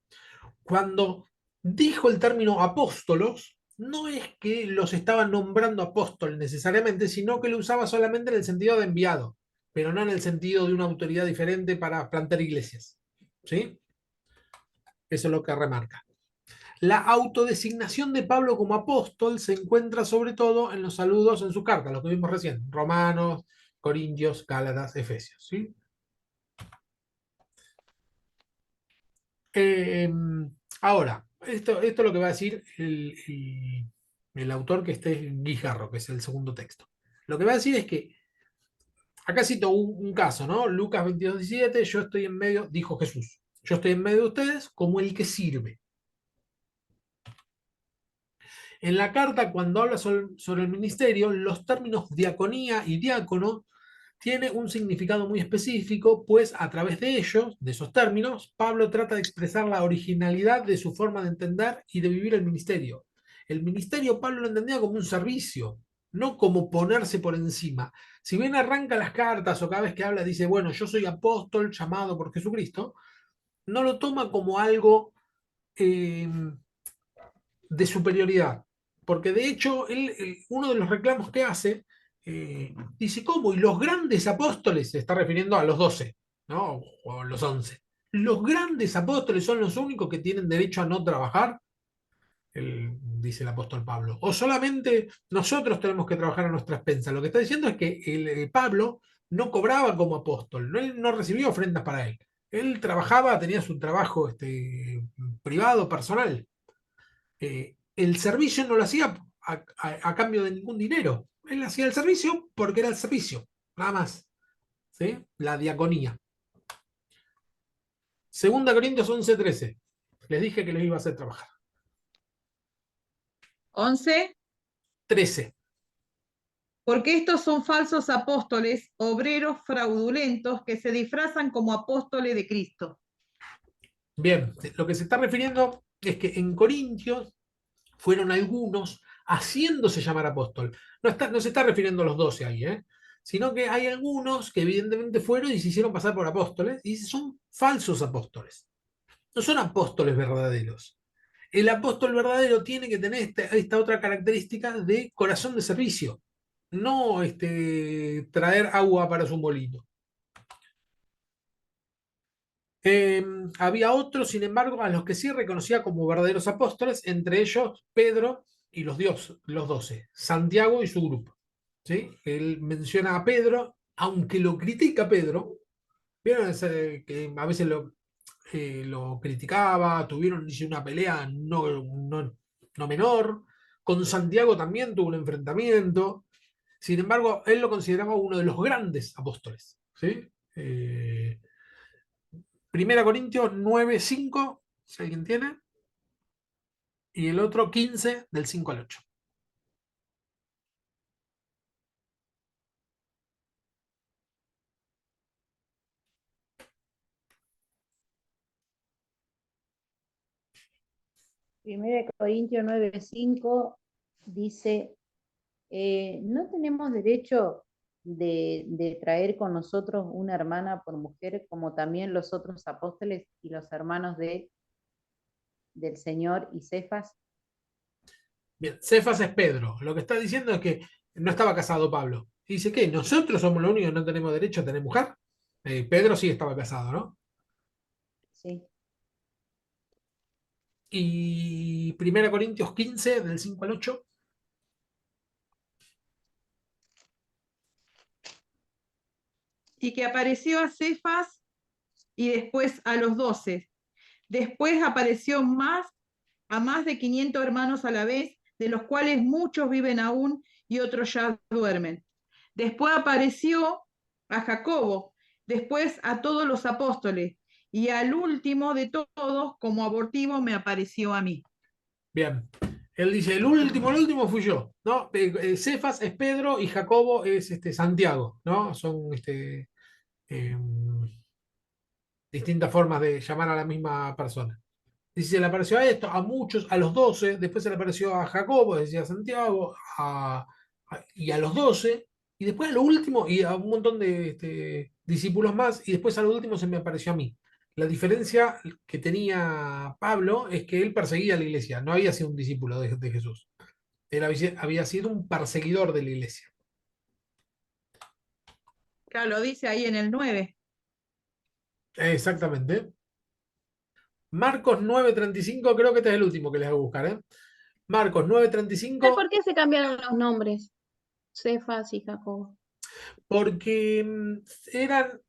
cuando dijo el término apóstolos, no es que los estaba nombrando apóstol necesariamente, sino que lo usaba solamente en el sentido de enviado, pero no en el sentido de una autoridad diferente para plantar iglesias. ¿Sí? Eso es lo que remarca. La autodesignación de Pablo como apóstol se encuentra sobre todo en los saludos en sus cartas, lo que vimos recién, Romanos, Corintios, Gálatas, Efesios. ¿Sí? Ahora, esto es lo que va a decir el autor, que este es Guijarro, que es el segundo texto. Lo que va a decir es que, acá cito un caso, ¿no? Lucas 22:17, yo estoy en medio, dijo Jesús, yo estoy en medio de ustedes como el que sirve. En la carta, cuando habla sobre el ministerio, los términos diaconía y diácono tiene un significado muy específico, pues a través de ellos, de esos términos, Pablo trata de expresar la originalidad de su forma de entender y de vivir el ministerio. El ministerio Pablo lo entendía como un servicio, no como ponerse por encima. Si bien arranca las cartas o cada vez que habla dice, bueno, yo soy apóstol llamado por Jesucristo, no lo toma como algo eh, de superioridad. Porque de hecho, uno de los reclamos que hace, dice, ¿cómo? Y los grandes apóstoles, se está refiriendo a los 12, ¿no? O los 11. Los grandes apóstoles son los únicos que tienen derecho a no trabajar, dice el apóstol Pablo. O solamente nosotros tenemos que trabajar a nuestra expensa. Lo que está diciendo es que Pablo no cobraba como apóstol, él no recibía ofrendas para él. Él trabajaba, tenía su trabajo privado, personal. El servicio no lo hacía a cambio de ningún dinero. Él hacía el servicio porque era el servicio, nada más. ¿Sí? La diaconía. Segunda Corintios 11:13. Les dije que les iba a hacer trabajar. 11. 13. Porque estos son falsos apóstoles, obreros fraudulentos que se disfrazan como apóstoles de Cristo. Bien, lo que se está refiriendo es que en Corintios fueron algunos haciéndose llamar apóstol. No se está refiriendo a los 12 ahí, sino que hay algunos que evidentemente fueron y se hicieron pasar por apóstoles y son falsos apóstoles. No son apóstoles verdaderos. El apóstol verdadero tiene que tener esta otra característica de corazón de servicio, no traer agua para su molino. Había otros, sin embargo, a los que sí reconocía como verdaderos apóstoles, entre ellos Pedro y los 12, Santiago y su grupo. ¿Sí? Él menciona a Pedro, aunque lo critica Pedro, vieron que a veces lo criticaba, tuvieron, dice, una pelea no menor, con Santiago también tuvo un enfrentamiento, sin embargo, él lo consideraba uno de los grandes apóstoles. ¿Sí? Primera Corintios 9:5, si alguien tiene, y el otro 15, del 5 al 8. Primera Corintios 9:5 dice, no tenemos derecho de traer con nosotros una hermana por mujer, como también los otros apóstoles y los hermanos del Señor y Cefas. Bien, Cefas es Pedro. Lo que está diciendo es que no estaba casado Pablo. Y dice que nosotros somos los únicos que no tenemos derecho a tener mujer. Pedro sí estaba casado, ¿no? Sí. Y Primera Corintios 15, del 5 al 8. Y que apareció a Cefas y después a los 12. Después apareció a más de 500 hermanos a la vez, de los cuales muchos viven aún y otros ya duermen. Después apareció a Jacobo, después a todos los apóstoles, y al último de todos, como abortivo, me apareció a mí. Bien. Él dice, el último fui yo, ¿no? Cefas es Pedro y Jacobo es Santiago, ¿no? Son eh, distintas formas de llamar a la misma persona. Dice, se le apareció a esto, a muchos, a los 12, después se le apareció a Jacobo, decía Santiago, y a los 12, y después a lo último, y a un montón de discípulos más, y después a lo último se me apareció a mí. La diferencia que tenía Pablo es que él perseguía a la iglesia, no había sido un discípulo de Jesús. Él había sido un perseguidor de la iglesia. Claro, lo dice ahí en el 9. Exactamente. Marcos 9:35, creo que este es el último que les hago buscar, ¿eh? Marcos ¿Sabes 9:35, por qué se cambiaron los nombres? Cefas y Jacobo. porque eran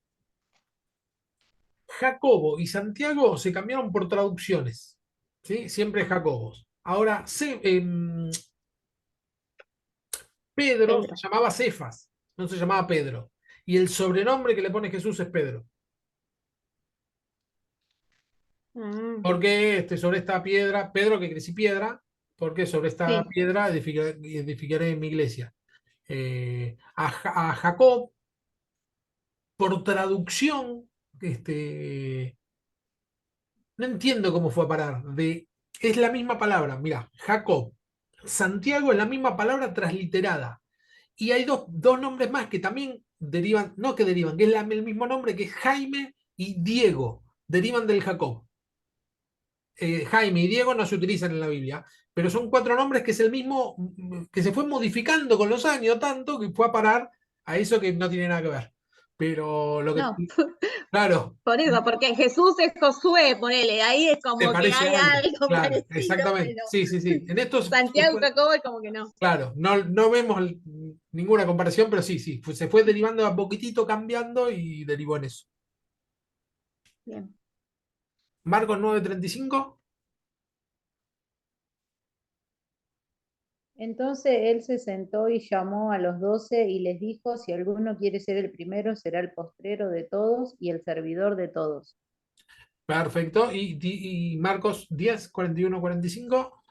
Jacobo y Santiago se cambiaron por traducciones, ¿sí? Siempre Jacobos. Ahora, Pedro Pedro. se llamaba Cefas, no se llamaba Pedro. Y el sobrenombre que le pone Jesús es Pedro. Ah, Porque sobre esta piedra, Pedro que crecí piedra, porque sobre esta sí. piedra edificaré mi iglesia. A Jacob, por traducción, no entiendo cómo fue a parar. Es la misma palabra, mira, Jacob. Santiago es la misma palabra transliterada. Y hay dos nombres más que también derivan, no que derivan, que es el mismo nombre, que es Jaime y Diego. Derivan del Jacob. Jaime y Diego no se utilizan en la Biblia, pero son cuatro nombres que es el mismo, que se fue modificando con los años tanto que fue a parar a eso que no tiene nada que ver. Pero lo que, No, claro, por eso, porque Jesús es Josué, ponele, ahí es te como que parece hay algo. algo Claro, parecido, exactamente. pero Sí, sí, sí. En estos, Santiago y Jacobo es como que no. claro, no vemos ninguna comparación, pero sí, sí, se fue derivando a poquitito, cambiando y derivó en eso. Bien. Marcos 9:35. Entonces él se sentó y llamó a los 12 y les dijo, si alguno quiere ser el primero, será el postrero de todos y el servidor de todos. Perfecto. Y Marcos 10:41-45.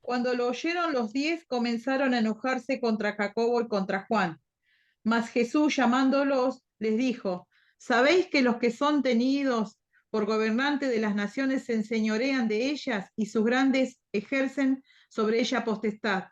Cuando lo oyeron los 10, comenzaron a enojarse contra Jacobo y contra Juan. Mas Jesús, llamándolos, les dijo, ¿sabéis que los que son tenidos por gobernantes de las naciones se enseñorean de ellas y sus grandes ejercen sobre ella potestad?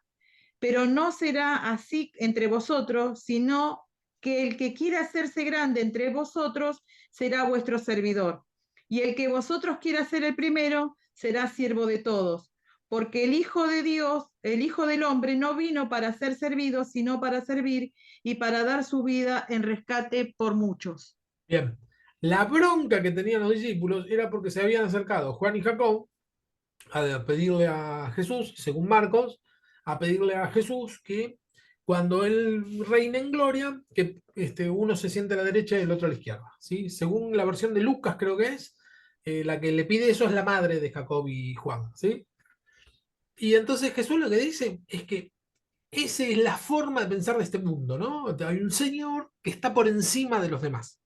Pero no será así entre vosotros, sino que el que quiera hacerse grande entre vosotros será vuestro servidor. Y el que vosotros quiera ser el primero, será siervo de todos. Porque el Hijo de Dios, el Hijo del Hombre, no vino para ser servido, sino para servir y para dar su vida en rescate por muchos. Bien. La bronca que tenían los discípulos era porque se habían acercado Juan y Jacob a pedirle a Jesús, según Marcos, a pedirle a Jesús que cuando él reine en gloria, que uno se siente a la derecha y el otro a la izquierda. ¿Sí? Según la versión de Lucas, creo que es, la que le pide eso es la madre de Jacob y Juan. ¿Sí? Y entonces Jesús lo que dice es que esa es la forma de pensar de este mundo, ¿no? Hay un Señor que está por encima de los demás.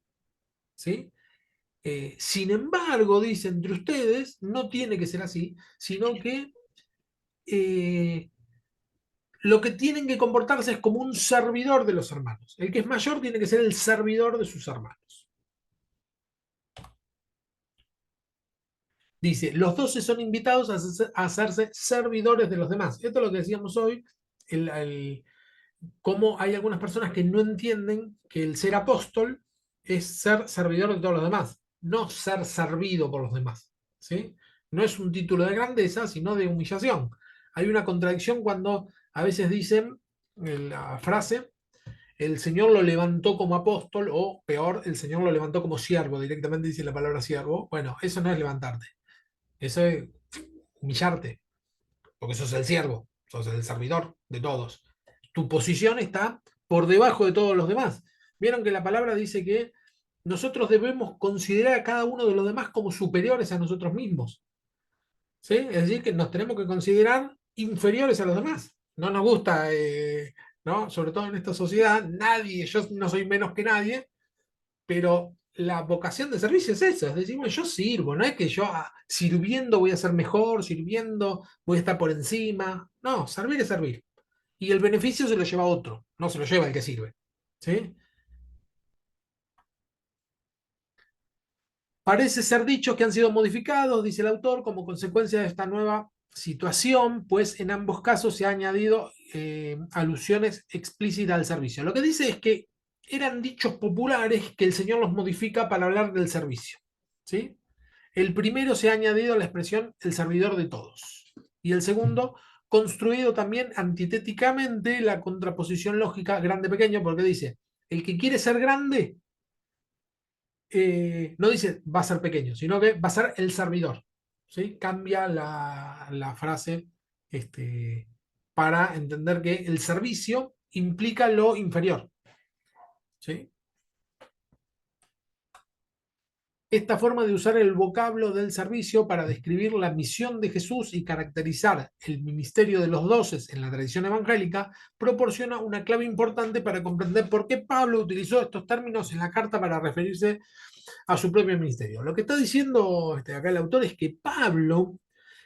¿Sí? Sin embargo, dice, entre ustedes no tiene que ser así, sino que lo que tienen que comportarse es como un servidor de los hermanos. El que es mayor tiene que ser el servidor de sus hermanos. Dice, los 12 son invitados a hacerse servidores de los demás. Esto es lo que decíamos hoy, cómo hay algunas personas que no entienden que el ser apóstol es ser servidor de todos los demás, no ser servido por los demás. ¿Sí? No es un título de grandeza, sino de humillación. Hay una contradicción cuando a veces dicen la frase, el Señor lo levantó como apóstol, o peor, el Señor lo levantó como siervo, directamente dice la palabra siervo. Bueno, eso no es levantarte, eso es humillarte, porque sos el siervo, sos el servidor de todos. Tu posición está por debajo de todos los demás. Vieron que la palabra dice que nosotros debemos considerar a cada uno de los demás como superiores a nosotros mismos. ¿Sí? Es decir, que nos tenemos que considerar inferiores a los demás. No nos gusta ¿no? Sobre todo en esta sociedad, nadie, yo no soy menos que nadie, pero la vocación de servicio es eso, es decir, bueno, yo sirvo, no es que yo sirviendo voy a ser mejor, sirviendo voy a estar por encima, no, servir es servir. Y el beneficio se lo lleva otro, no se lo lleva el que sirve. ¿Sí? Parece ser dichos que han sido modificados, dice el autor, como consecuencia de esta nueva situación, pues en ambos casos se ha añadido alusiones explícitas al servicio. Lo que dice es que eran dichos populares que el Señor los modifica para hablar del servicio. ¿Sí? El primero se ha añadido la expresión el servidor de todos. Y el segundo, construido también antitéticamente la contraposición lógica grande-pequeño, porque dice, el que quiere ser grande no dice va a ser pequeño, sino que va a ser el servidor. ¿Sí? Cambia la frase para entender que el servicio implica lo inferior. ¿Sí? Esta forma de usar el vocablo del servicio para describir la misión de Jesús y caracterizar el ministerio de los doces en la tradición evangélica proporciona una clave importante para comprender por qué Pablo utilizó estos términos en la carta para referirse a su propio ministerio. Lo que está diciendo acá el autor es que Pablo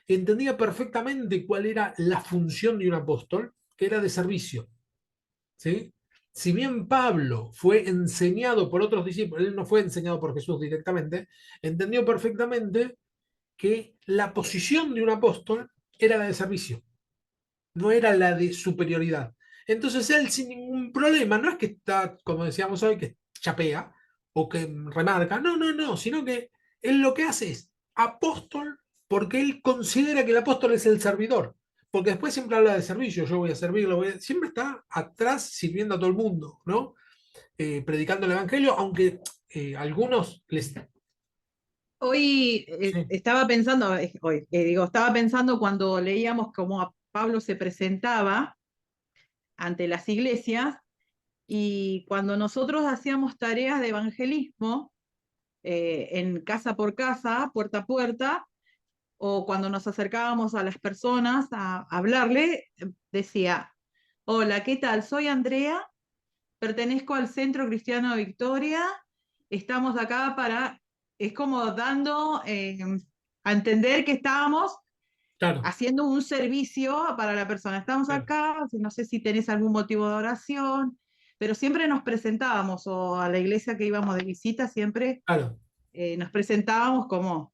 entendía perfectamente cuál era la función de un apóstol, que era de servicio. ¿Sí? Si bien Pablo fue enseñado por otros discípulos, él no fue enseñado por Jesús directamente, entendió perfectamente que la posición de un apóstol era la de servicio, no era la de superioridad. Entonces él sin ningún problema, no es que está, como decíamos hoy, que chapea o que remarca, no, no, no, sino que él lo que hace es apóstol porque él considera que el apóstol es el servidor. Porque después siempre habla de servicio, yo voy a servir, siempre está atrás sirviendo a todo el mundo, ¿no? Predicando el evangelio, aunque algunos les. Hoy Sí, estaba pensando, estaba pensando cuando leíamos cómo a Pablo se presentaba ante las iglesias y cuando nosotros hacíamos tareas de evangelismo en casa por casa, puerta a puerta, o cuando nos acercábamos a las personas a hablarle, decía, hola, ¿qué tal? Soy Andrea, pertenezco al Centro Cristiano Victoria, estamos acá para, es como dando a entender que estábamos claro, haciendo un servicio para la persona. Estamos claro, acá, no sé si tenés algún motivo de oración, pero siempre nos presentábamos, o a la iglesia que íbamos de visita, siempre claro. nos presentábamos como,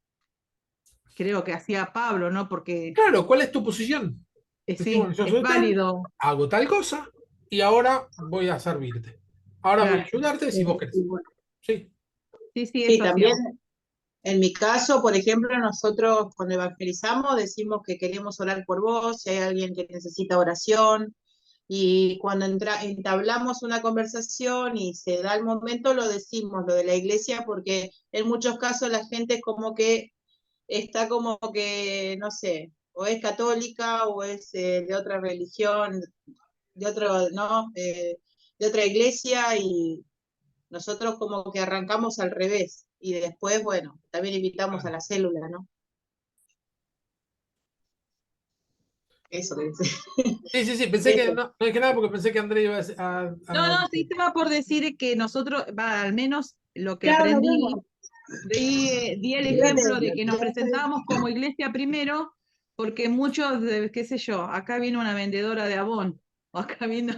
creo que hacía Pablo, ¿no? Porque Claro, ¿cuál es tu posición? Decís, bueno, sí, yo es soy tal, válido, hago tal cosa y ahora voy a servirte. Ahora voy a claro. ayudarte si vos querés. Y bueno, Sí, Sí, sí, sí, eso también hacíamos. en mi caso, por ejemplo, nosotros cuando evangelizamos decimos que queremos orar por vos, si hay alguien que necesita oración, y cuando entablamos una conversación y se da el momento, lo decimos, lo de la iglesia, porque en muchos casos la gente como que está como que, no sé, o es católica o es de otra religión, de otro, ¿no? De otra iglesia y nosotros como que arrancamos al revés y después, bueno, también invitamos a claro. la célula, ¿no? Eso que dice. Sí, sí, sí, pensé que Eso. no dije nada porque pensé que André iba No, no, sí estaba por decir que nosotros, va, al menos lo que Claro, nos aprendí, vemos. di el ejemplo de que nos presentábamos como iglesia primero, porque muchos, qué sé yo, acá viene una vendedora de Avon, o acá vino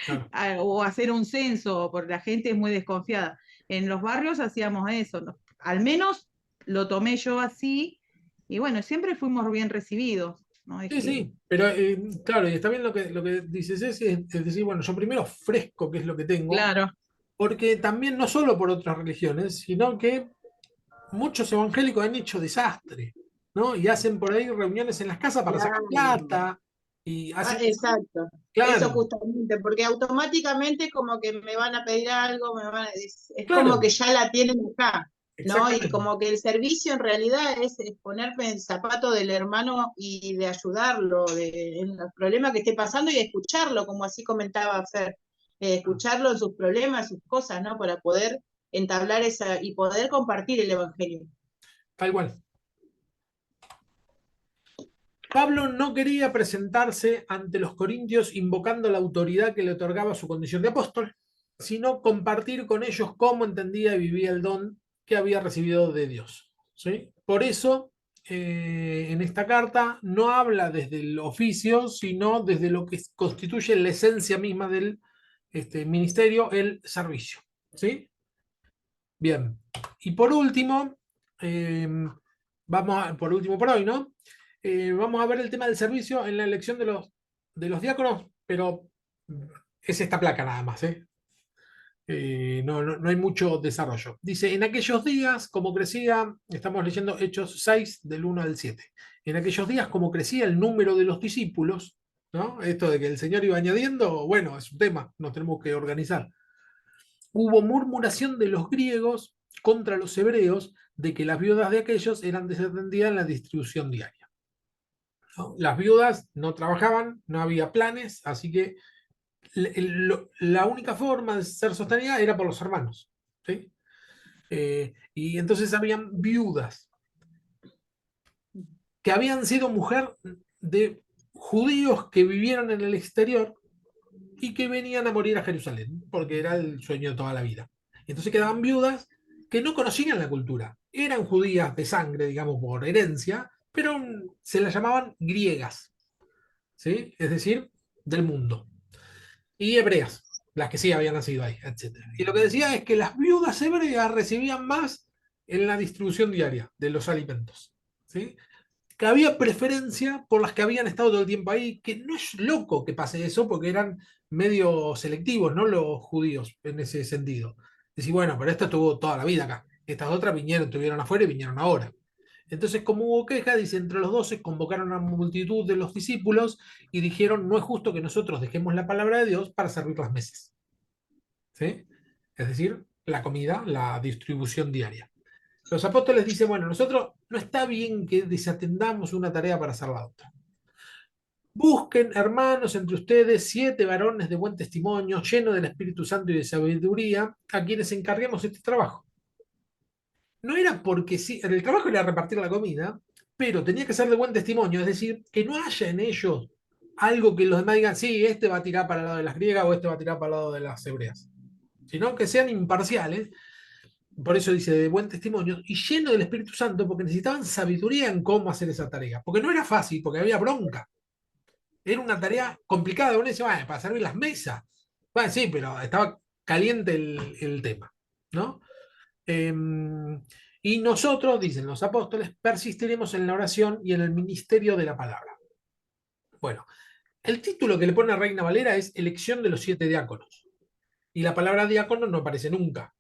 Claro. o hacer un censo, porque la gente es muy desconfiada. En los barrios hacíamos eso, ¿no? Al menos lo tomé yo así, y bueno, siempre fuimos bien recibidos, ¿no? Es Sí, que, sí, pero claro, y está bien lo que dices, es decir, bueno, yo primero ofrezco qué es lo que tengo, claro, porque también no solo por otras religiones, sino que muchos evangélicos han hecho desastre, ¿no? Y hacen por ahí reuniones en las casas para sacar Claro. plata, y Ah, hacen, exacto, eso claro, justamente, porque automáticamente como que me van a pedir algo, es como que claro, ya la tienen acá, ¿no? Y exactamente, como que el servicio en realidad es ponerme en el zapato del hermano y de ayudarlo en los problemas que esté pasando y escucharlo, como así comentaba Fer, escucharlo en sus problemas, sus cosas, ¿no? Para poder entablar esa y poder compartir el evangelio. tal cual. Pablo no quería presentarse ante los corintios invocando la autoridad que le otorgaba su condición de apóstol, sino compartir con ellos cómo entendía y vivía el don que había recibido de Dios. ¿Sí? Por eso, en esta carta no habla desde el oficio, sino desde lo que constituye la esencia misma del ministerio, el servicio. ¿Sí? Bien. Y por último, por último por hoy, ¿no? Vamos a ver el tema del servicio en la elección de los diáconos, pero es esta placa nada más, ¿eh? No hay mucho desarrollo. Dice, en aquellos días, como crecía, estamos leyendo Hechos 6, del 1 al 7. En aquellos días, como crecía el número de los discípulos, ¿no? Esto de que el Señor iba añadiendo, bueno, es un tema, nos tenemos que organizar. Hubo murmuración de los griegos contra los hebreos de que las viudas de aquellos eran desatendidas en la distribución diaria, ¿no? Las viudas no trabajaban, no había planes, así que la única forma de ser sostenida era por los hermanos, ¿sí? Y entonces habían viudas que habían sido mujer de judíos que vivieron en el exterior y que venían a morir a Jerusalén, porque era el sueño de toda la vida. Entonces quedaban viudas que no conocían la cultura. Eran judías de sangre, digamos, por herencia, pero se las llamaban griegas, ¿sí? Es decir, del mundo. Y hebreas, las que sí habían nacido ahí, etc. Y lo que decía es que las viudas hebreas recibían más en la distribución diaria de los alimentos, ¿sí? Que había preferencia por las que habían estado todo el tiempo ahí, que no es loco que pase eso, porque eran medio selectivos, ¿no? Los judíos en ese sentido. Decir, bueno, pero esto estuvo toda la vida acá. Estas otras vinieron, estuvieron afuera y vinieron ahora. Entonces, como hubo queja, dice, entre los 12 convocaron a una multitud de los discípulos y dijeron, no es justo que nosotros dejemos la palabra de Dios para servir las mesas. ¿Sí? Es decir, la comida, la distribución diaria. Los apóstoles dicen, bueno, nosotros no está bien que desatendamos una tarea para hacer la otra. Busquen, hermanos, entre ustedes 7 varones de buen testimonio, llenos del Espíritu Santo y de sabiduría, a quienes encarguemos este trabajo. No era porque sí, el trabajo era repartir la comida, pero tenía que ser de buen testimonio, es decir, que no haya en ellos algo que los demás digan, sí, este va a tirar para el lado de las griegas o este va a tirar para el lado de las hebreas, sino que sean imparciales. Por eso dice de buen testimonio y lleno del Espíritu Santo, porque necesitaban sabiduría en cómo hacer esa tarea, porque no era fácil, porque había bronca, era una tarea complicada. Uno dice, bueno, para servir las mesas, bueno, sí, pero estaba caliente el tema, ¿no? Y nosotros, dicen los apóstoles, persistiremos en la oración y en el ministerio de la palabra. Bueno, el título que le pone a Reina Valera es Elección de los 7 diáconos. Y la palabra diácono no aparece nunca.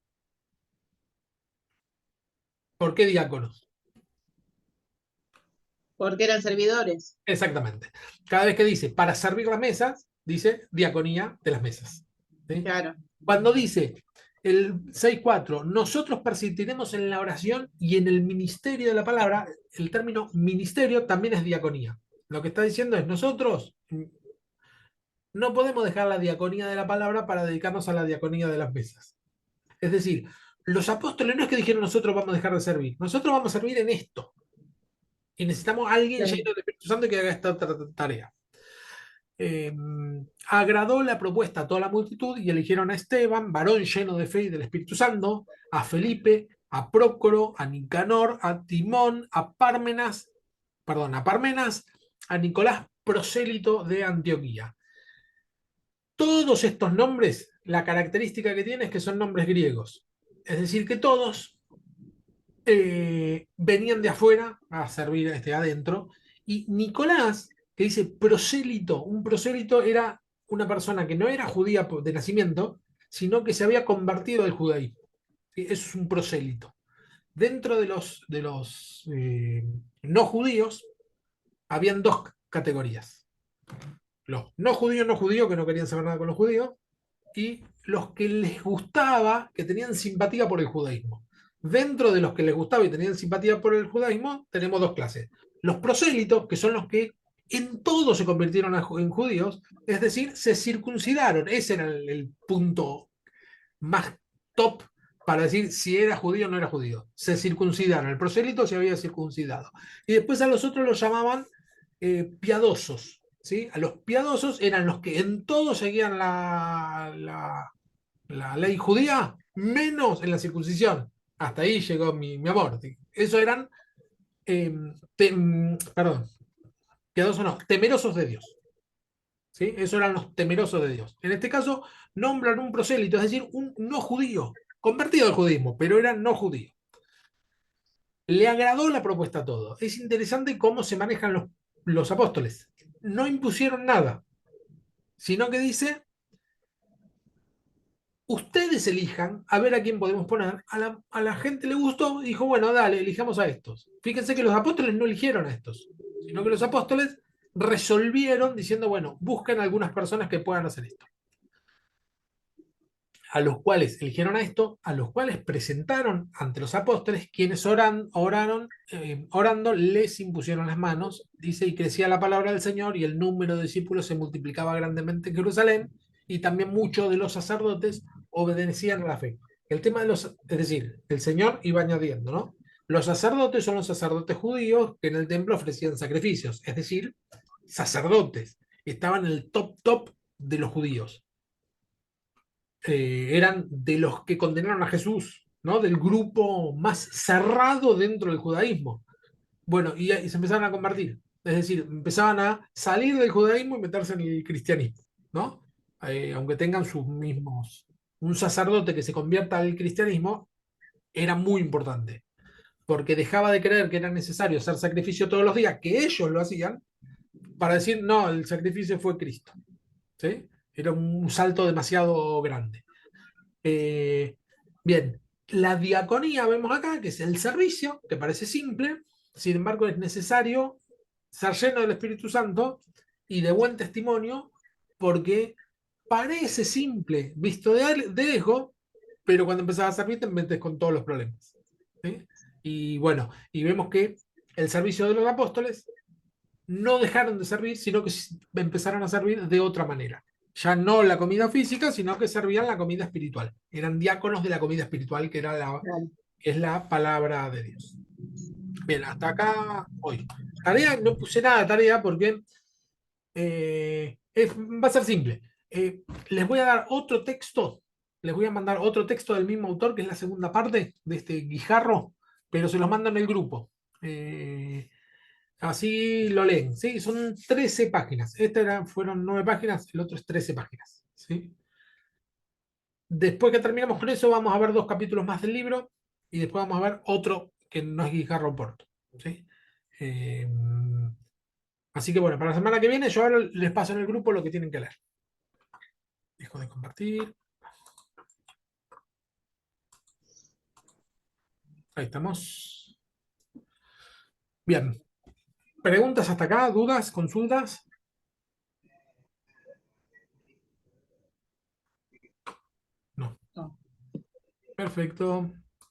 ¿Por qué diáconos? Porque eran servidores. Exactamente. Cada vez que dice para servir las mesas, dice diaconía de las mesas. ¿Sí? Claro. Cuando dice el 6.4, nosotros persistiremos en la oración y en el ministerio de la palabra, el término ministerio también es diaconía. Lo que está diciendo es, nosotros no podemos dejar la diaconía de la palabra para dedicarnos a la diaconía de las mesas. Es decir, los apóstoles no es que dijeron nosotros vamos a dejar de servir, nosotros vamos a servir en esto. Y necesitamos a alguien Sí. lleno del Espíritu Santo que haga esta tarea. Agradó la propuesta a toda la multitud y eligieron a Esteban, varón lleno de fe y del Espíritu Santo, a Felipe, a Prócoro, a Nicanor, a Timón, a Parmenas, a Nicolás, prosélito de Antioquía. Todos estos nombres, la característica que tienen es que son nombres griegos. Es decir, que todos venían de afuera a servir adentro. Y Nicolás, que dice prosélito, un prosélito era una persona que no era judía de nacimiento, sino que se había convertido al judaísmo. ¿Sí? Eso es un prosélito. Dentro de los no judíos, habían 2 categorías. Los no judíos que no querían saber nada con los judíos, y los que les gustaba, que tenían simpatía por el judaísmo. Dentro de los que les gustaba y tenían simpatía por el judaísmo, tenemos 2 clases. Los prosélitos, que son los que en todo se convirtieron en judíos, es decir, se circuncidaron. Ese era el punto más top para decir si era judío o no era judío. Se circuncidaron. El prosélito se había circuncidado. Y después a los otros los llamaban piadosos, ¿sí? A los piadosos eran los que en todo seguían la ley judía, menos en la circuncisión. Hasta ahí llegó mi amor. Eso eran, perdón, piadosos no, temerosos de Dios. ¿Sí? Eso eran los temerosos de Dios. En este caso, nombran un prosélito, es decir, un no judío, convertido al judaísmo, pero era no judío. Le agradó la propuesta a todos. Es interesante cómo se manejan los apóstoles. No impusieron nada, sino que dice, ustedes elijan a ver a quién podemos poner. A la gente le gustó y dijo, bueno, dale, elijamos a estos. Fíjense que los apóstoles no eligieron a estos, sino que los apóstoles resolvieron diciendo, bueno, busquen algunas personas que puedan hacer esto. A los cuales eligieron a esto, a los cuales presentaron ante los apóstoles, quienes orando les impusieron las manos, dice, y crecía la palabra del Señor y el número de discípulos se multiplicaba grandemente en Jerusalén, y también muchos de los sacerdotes obedecían a la fe. El tema de es decir, el Señor iba añadiendo, ¿no? Los sacerdotes son los sacerdotes judíos que en el templo ofrecían sacrificios, es decir, sacerdotes, estaban en el top de los judíos. Eran de los que condenaron a Jesús, ¿no? Del grupo más cerrado dentro del judaísmo. Bueno, y se empezaron a convertir. Es decir, empezaban a salir del judaísmo y meterse en el cristianismo, ¿no? Aunque tengan sus mismos. Un sacerdote que se convierta al cristianismo era muy importante, porque dejaba de creer que era necesario hacer sacrificio todos los días, que ellos lo hacían, para decir, no, el sacrificio fue Cristo. ¿Sí? Era un salto demasiado grande. Bien, la diaconía vemos acá, que es el servicio, que parece simple, sin embargo es necesario ser lleno del Espíritu Santo y de buen testimonio, porque parece simple, visto de lejos, pero cuando empezás a servir te metes con todos los problemas. ¿Sí? Y bueno, y vemos que el servicio de los apóstoles no dejaron de servir, sino que empezaron a servir de otra manera. Ya no la comida física, sino que servían la comida espiritual. Eran diáconos de la comida espiritual, que es la palabra de Dios. Bien, hasta acá hoy. Tarea, no puse nada de tarea porque va a ser simple. Les voy a dar otro texto, les voy a mandar otro texto del mismo autor, que es la segunda parte de este guijarro, pero se los mando en el grupo. Así lo leen, ¿sí? Son 13 páginas. Fueron 9 páginas, el otro es 13 páginas, ¿sí? Después que terminamos con eso, vamos a ver 2 capítulos más del libro y después vamos a ver otro que no es Guijarro Porto, ¿sí? Así que bueno, para la semana que viene yo ahora les paso en el grupo lo que tienen que leer. Dejo de compartir. Ahí estamos. Bien. ¿Preguntas hasta acá? ¿Dudas? ¿Consultas? No. No. Perfecto.